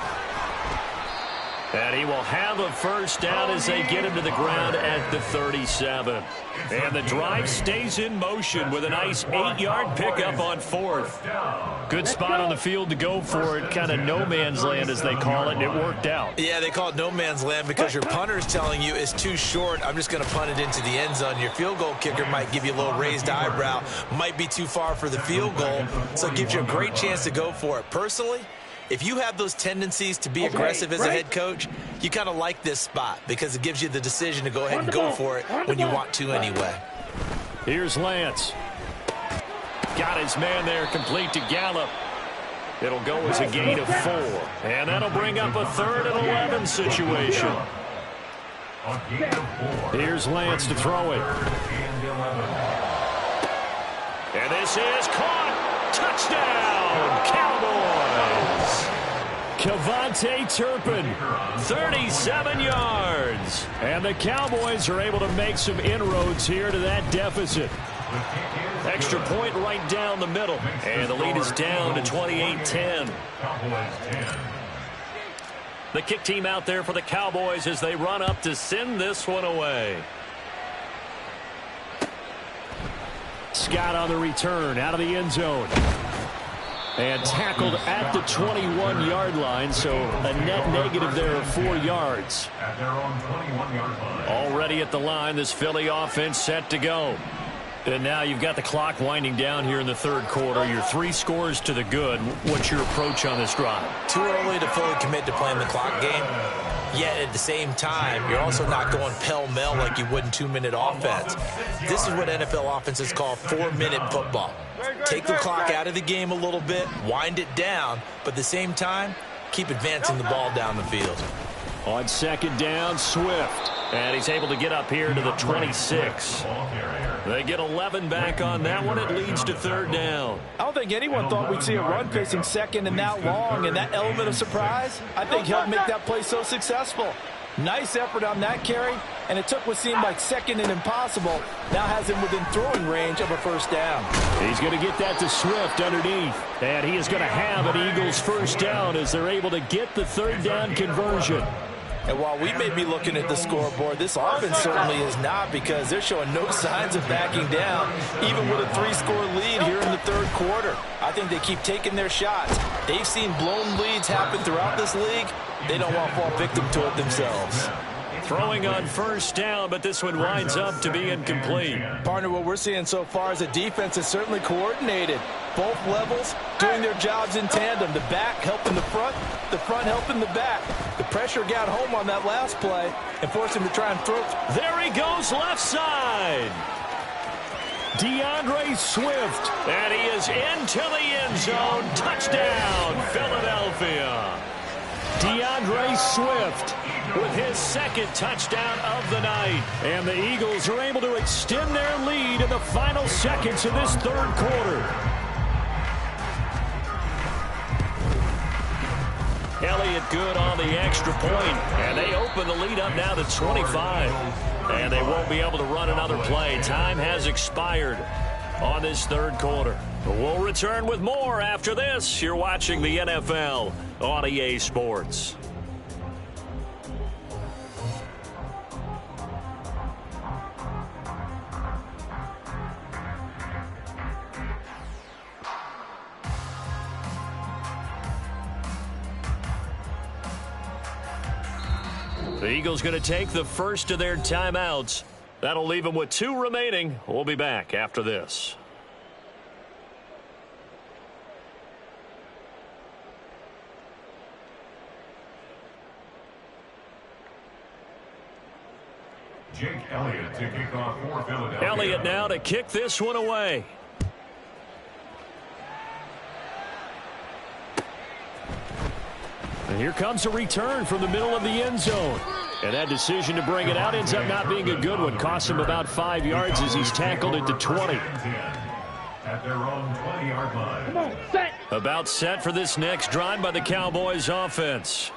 And he will have a first down as they get him to the ground at the 37. And the drive stays in motion with a nice 8-yard pickup on 4th. Good spot on the field to go for it. Kind of no man's land, as they call it, and it worked out. Yeah, they call it no man's land because your punter is telling you it's too short. I'm just going to punt it into the end zone. Your field goal kicker might give you a little raised eyebrow. Might be too far for the field goal, so it gives you a great chance to go for it. Personally, if you have those tendencies to be aggressive as a head coach, you kind of like this spot because it gives you the decision to go ahead and go for it when you want to anyway. Here's Lance. Got his man there, complete to Gallup. It'll go as a gain of 4. And that'll bring up a 3rd and 11 situation. Here's Lance to throw it. And this is caught. Touchdown, Cowboys. Kevontae Turpin, 37 yards. And the Cowboys are able to make some inroads here to that deficit. Extra point right down the middle. And the lead is down to 28-10. The kick team out there for the Cowboys as they run up to send this one away. Scott on the return, out of the end zone. And tackled at the 21-yard line, so a net negative there of 4 yards. At their own 21-yard line. Already at the line, this Philly offense set to go. And now you've got the clock winding down here in the 3rd quarter. You're 3 scores to the good. What's your approach on this drive? Too early to fully commit to playing the clock game. Yet at the same time, you're also not going pell-mell like you would in 2-minute offense. This is what NFL offenses call 4-minute football. Take the clock out of the game a little bit, wind it down, but at the same time, keep advancing the ball down the field. On second down, Swift. And he's able to get up here to the 26. They get 11 back on that one. It leads to 3rd down. I don't think anyone thought we'd see a run facing second and that long, and that element of surprise, I think helped make that play so successful. Nice effort on that carry, and it took what seemed like second and impossible. Now has him within throwing range of a first down. He's going to get that to Swift underneath. And he is going to have an Eagles first down as they're able to get the 3rd down conversion. And while we may be looking at the scoreboard, this offense certainly is not, because they're showing no signs of backing down, even with a 3-score lead here in the 3rd quarter. I think they keep taking their shots. They've seen blown leads happen throughout this league. They don't want to fall victim to it themselves. Throwing on first down, but this one winds up to be incomplete. Partner, what we're seeing so far is a defense is certainly coordinated. Both levels doing their jobs in tandem. The back helping the front helping the back. The pressure got home on that last play and forced him to try and throw. There he goes, left side. DeAndre Swift. And he is into the end zone. Touchdown, Philadelphia. DeAndre Swift with his 2nd touchdown of the night. And the Eagles are able to extend their lead in the final seconds of this 3rd quarter. Elliott good on the extra point, and they open the lead up now to 25. And they won't be able to run another play. Time has expired on this 3rd quarter. We'll return with more after this. You're watching the NFL on EA Sports. The Eagles going to take the first of their timeouts. That'll leave them with 2 remaining. We'll be back after this. Jake Elliott to kick off for Philadelphia. Elliott now to kick this one away. And here comes a return from the middle of the end zone. And that decision to bring it out ends up not being a good one. Cost him about 5 yards as he's tackled at the 20. At their own 20-yard line. Come on, set. About set for this next drive by the Cowboys offense.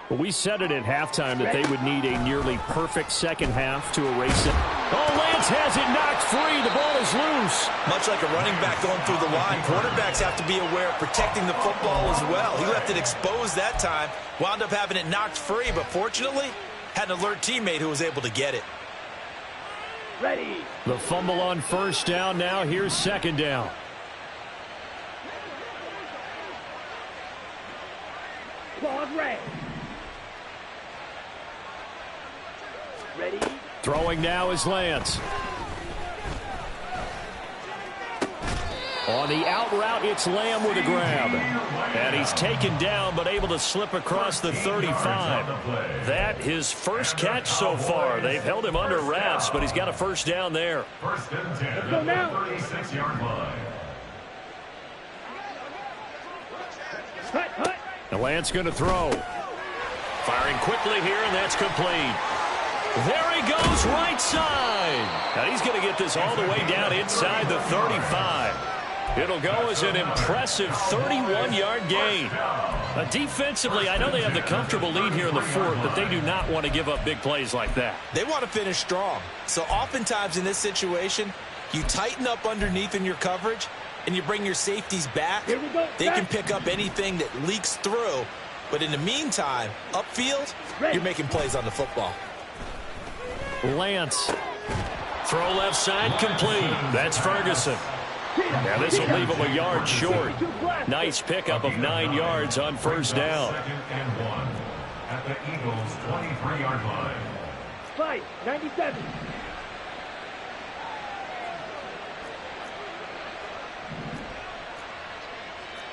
Well, we said it at halftime that they would need a nearly perfect second half to erase it. Oh, Lance has it knocked free. The ball is loose. Much like a running back going through the line, quarterbacks have to be aware of protecting the football as well. He left it exposed that time, wound up having it knocked free, but fortunately had an alert teammate who was able to get it. Ready. The fumble on first down. Now here's second down. Claude Ray. Ready. Throwing now is Lance. On the out route, it's Lamb with a grab. And he's taken down, but able to slip across the 35. That his first catch so far. They've held him under wraps, but he's got a first down there. First and 10 Let's go now. 36-yard line. Hut, hut. And Lance going to throw. Firing quickly here, and that's complete. There he goes, right side. Now he's going to get this all the way down inside the 35. It'll go as an impressive 31-yard gain. Defensively, I know they have the comfortable lead here in the fourth, but they do not want to give up big plays like that. They want to finish strong. So oftentimes in this situation, you tighten up underneath in your coverage, and you bring your safeties back. Here we go. They can pick up anything that leaks through. But in the meantime, upfield, you're making plays on the football. Lance. Throw left side complete. That's Ferguson. Now this will leave him a yard short. Nice pickup of 9 yards on first down. Second and 1 at the Eagles' 23-yard line. Fight. 97.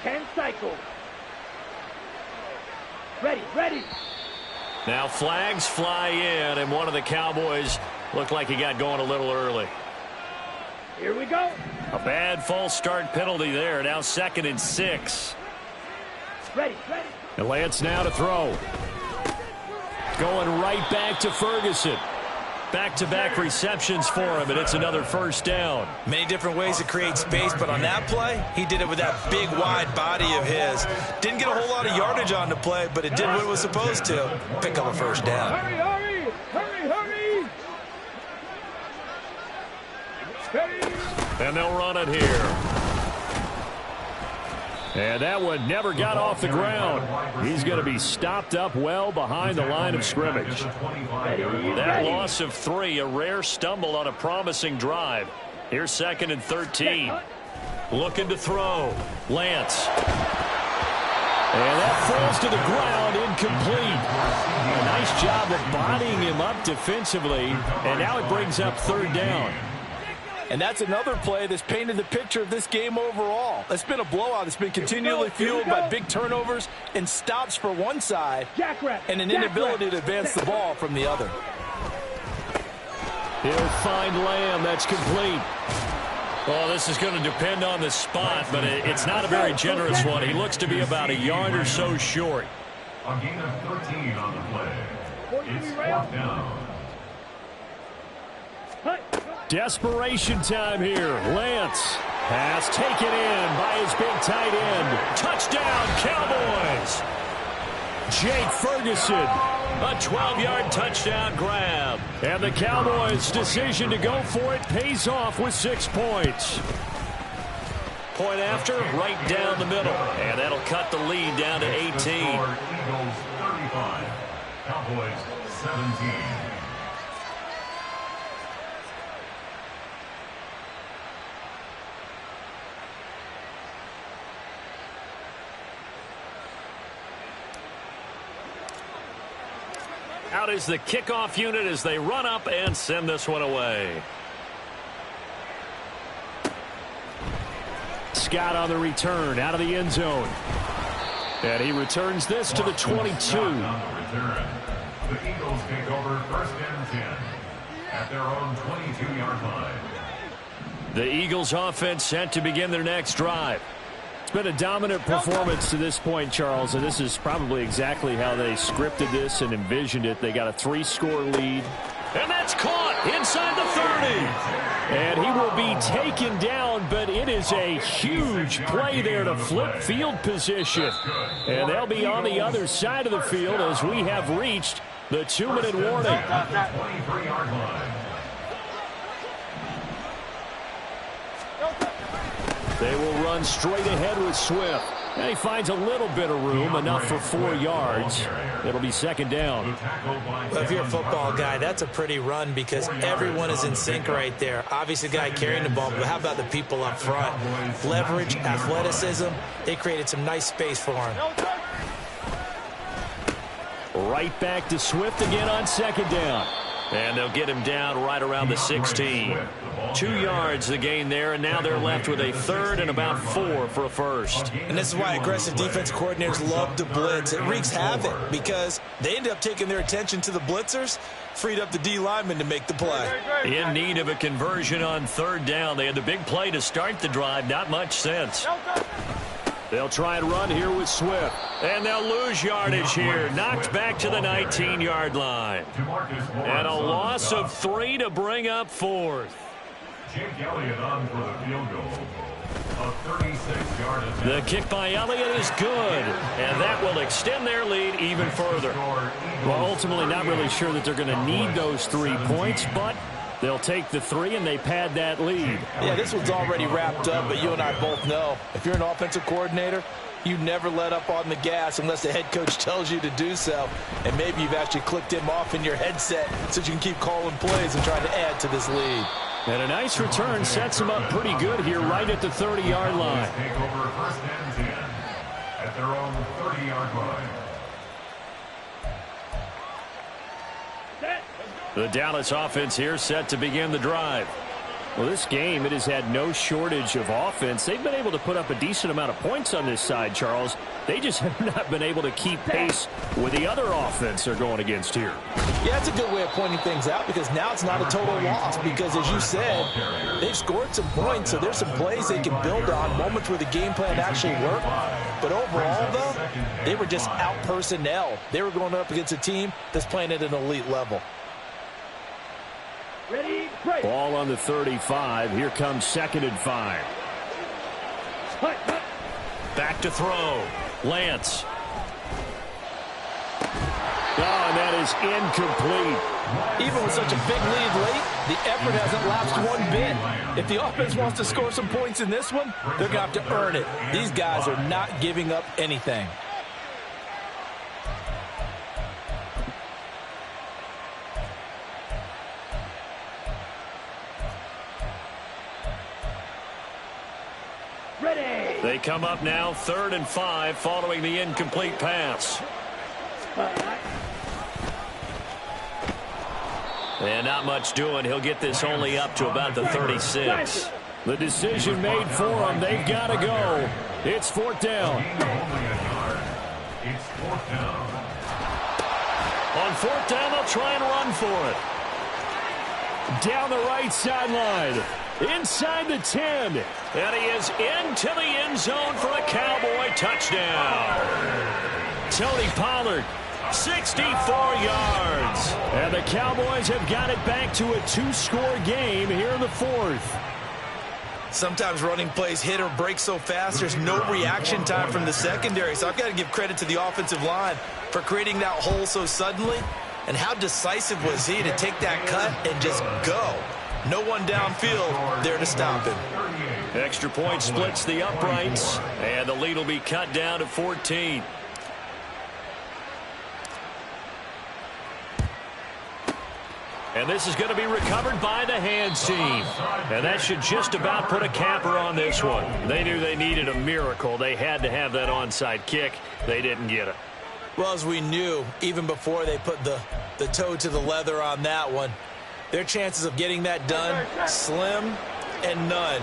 Ten cycle. Ready, ready. Now flags fly in, and one of the Cowboys looked like he got going a little early. Here we go. A bad false start penalty there. Now 2nd and 6. Ready, ready. And Lance now to throw. Going right back to Ferguson. Back-to-back receptions for him, and it's another first down. Many different ways to create space, but on that play, he did it with that big, wide body of his. Didn't get a whole lot of yardage on the play, but it did what it was supposed to. Pick up a first down. Hurry, hurry, hurry, hurry. Ready. And they'll run it here. And that one never got off the ground. He's going to be stopped up well behind the line of scrimmage. That loss of 3, a rare stumble on a promising drive. Here's 2nd and 13. Looking to throw. Lance. And that falls to the ground, incomplete. A nice job of bodying him up defensively. And now it brings up 3rd down. And that's another play that's painted the picture of this game overall. It's been a blowout. It's been continually fueled by big turnovers and stops for one side and an inability to advance the ball from the other. He'll find Lamb. That's complete. Well, this is going to depend on the spot, but it's not a very generous one. He looks to be about a yard or so short. A gain of 13 on the play. It's 4th down. Desperation time here. Lance has taken in by his big tight end. Touchdown, Cowboys! Jake Ferguson. A 12-yard touchdown grab. And the Cowboys' decision to go for it pays off with 6 points. Point after, right down the middle. And that'll cut the lead down to 18. Eagles 35, Cowboys 17. Out is the kickoff unit as they run up and send this one away. Scott on the return out of the end zone. And he returns this to the 22. The Eagles take over 1st and 10 at their own 22-yard line. The Eagles offense set to begin their next drive. It's been a dominant performance to this point, Charles, and this is probably exactly how they scripted this and envisioned it. They got a 3-score lead. And that's caught inside the 30. And he will be taken down, but it is a huge play there to flip field position. And they'll be on the other side of the field as we have reached the 2-minute warning. 23-yard line. They will run straight ahead with Swift. And he finds a little bit of room, enough for 4 yards. It'll be 2nd down. Well, if you're a football guy, that's a pretty run because everyone is in sync right there. Obviously, the guy carrying the ball, but how about the people up front? Leverage, athleticism, they created some nice space for him. Right back to Swift again on 2nd down. And they'll get him down right around the 16. 2 yards the gain there, and now they're left with a 3rd and about 4 for a first. And this is why aggressive defense coordinators love to blitz. It wreaks havoc because they end up taking their attention to the blitzers, freed up the D lineman to make the play. In need of a conversion on 3rd down. They had the big play to start the drive. Not much sense. They'll try and run here with Swift. And they'll lose yardage here. Knocked back to the 19-yard line. And a loss of 3 to bring up 4th. Jake Elliott on for the field goal. A 36-yard attempt. The kick by Elliott is good. And that will extend their lead even further. Well, ultimately not really sure that they're going to need those 3 points, but they'll take the 3 and they pad that lead. Yeah, this one's already wrapped up, but you and I both know if you're an offensive coordinator, you never let up on the gas unless the head coach tells you to do so. And maybe you've actually clicked him off in your headset so you can keep calling plays and trying to add to this lead. And a nice return sets them up pretty good here right at the 30-yard line. Take over 1st and 10 at their own 30-yard line. The Dallas offense here set to begin the drive. Well, this game, it has had no shortage of offense. They've been able to put up a decent amount of points on this side, Charles. They just have not been able to keep pace with the other offense they're going against here. Yeah, that's a good way of pointing things out because now it's not a total loss because, as you said, they've scored some points, so there's some plays they can build on, moments where the game plan actually worked. But overall, though, they were just out-personnel. They were going up against a team that's playing at an elite level. Ready, break. Ball on the 35. Here comes 2nd and 5. Back to throw. Lance. Oh, and that is incomplete. Even with such a big lead late, the effort hasn't lapsed one bit. If the offense wants to score some points in this one, they're going to have to earn it. These guys are not giving up anything. Ready. They come up now 3rd and 5 following the incomplete pass. And not much doing. He'll get this only up to about the 36. The decision made for them. They've got to go. It's 4th down. It's 4th down. On 4th down, they'll try and run for it. Down the right sideline. Inside the 10. And he is into the end zone for a Cowboy touchdown. Tony Pollard, 64 yards. And the Cowboys have got it back to a 2-score game here in the 4th. Sometimes running plays hit or break so fast, there's no reaction time from the secondary. So I've got to give credit to the offensive line for creating that hole so suddenly. And how decisive was he to take that cut and just go? No one downfield there to stop him. Extra point splits the uprights, and the lead will be cut down to 14. And this is going to be recovered by the hands team. And that should just about put a capper on this one. They knew they needed a miracle. They had to have that onside kick. They didn't get it. Well, as we knew, even before they put the toe to the leather on that one, their chances of getting that done, slim and none.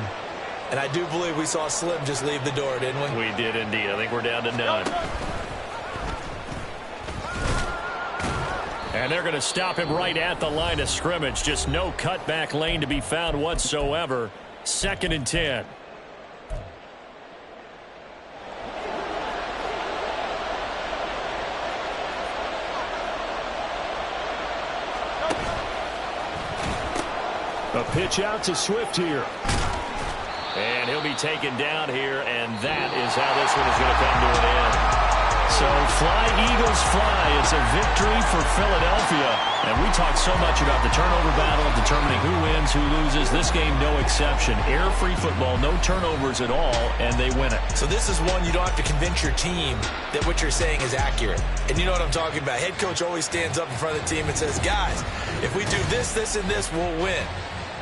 And I do believe we saw Slim just leave the door, didn't we? We did indeed. I think we're down to none. And they're going to stop him right at the line of scrimmage. Just no cutback lane to be found whatsoever. 2nd and 10. A pitch out to Swift here. And he'll be taken down here, and that is how this one is going to come to an end. So fly, Eagles, fly. It's a victory for Philadelphia. And we talk so much about the turnover battle, determining who wins, who loses. This game, no exception. Air-free football, no turnovers at all, and they win it. So this is one you don't have to convince your team that what you're saying is accurate. And you know what I'm talking about. Head coach always stands up in front of the team and says, guys, if we do this, this, and this, we'll win.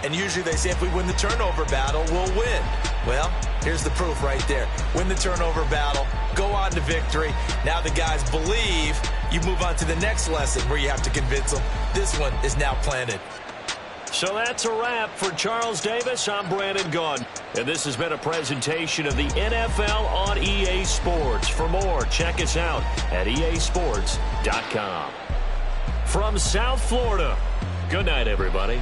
And usually they say if we win the turnover battle, we'll win. Well, here's the proof right there. Win the turnover battle, go on to victory. Now the guys believe. You move on to the next lesson where you have to convince them. This one is now planted. So that's a wrap for Charles Davis. I'm Brandon Gunn. And this has been a presentation of the NFL on EA Sports. For more, check us out at easports.com. From South Florida, good night, everybody.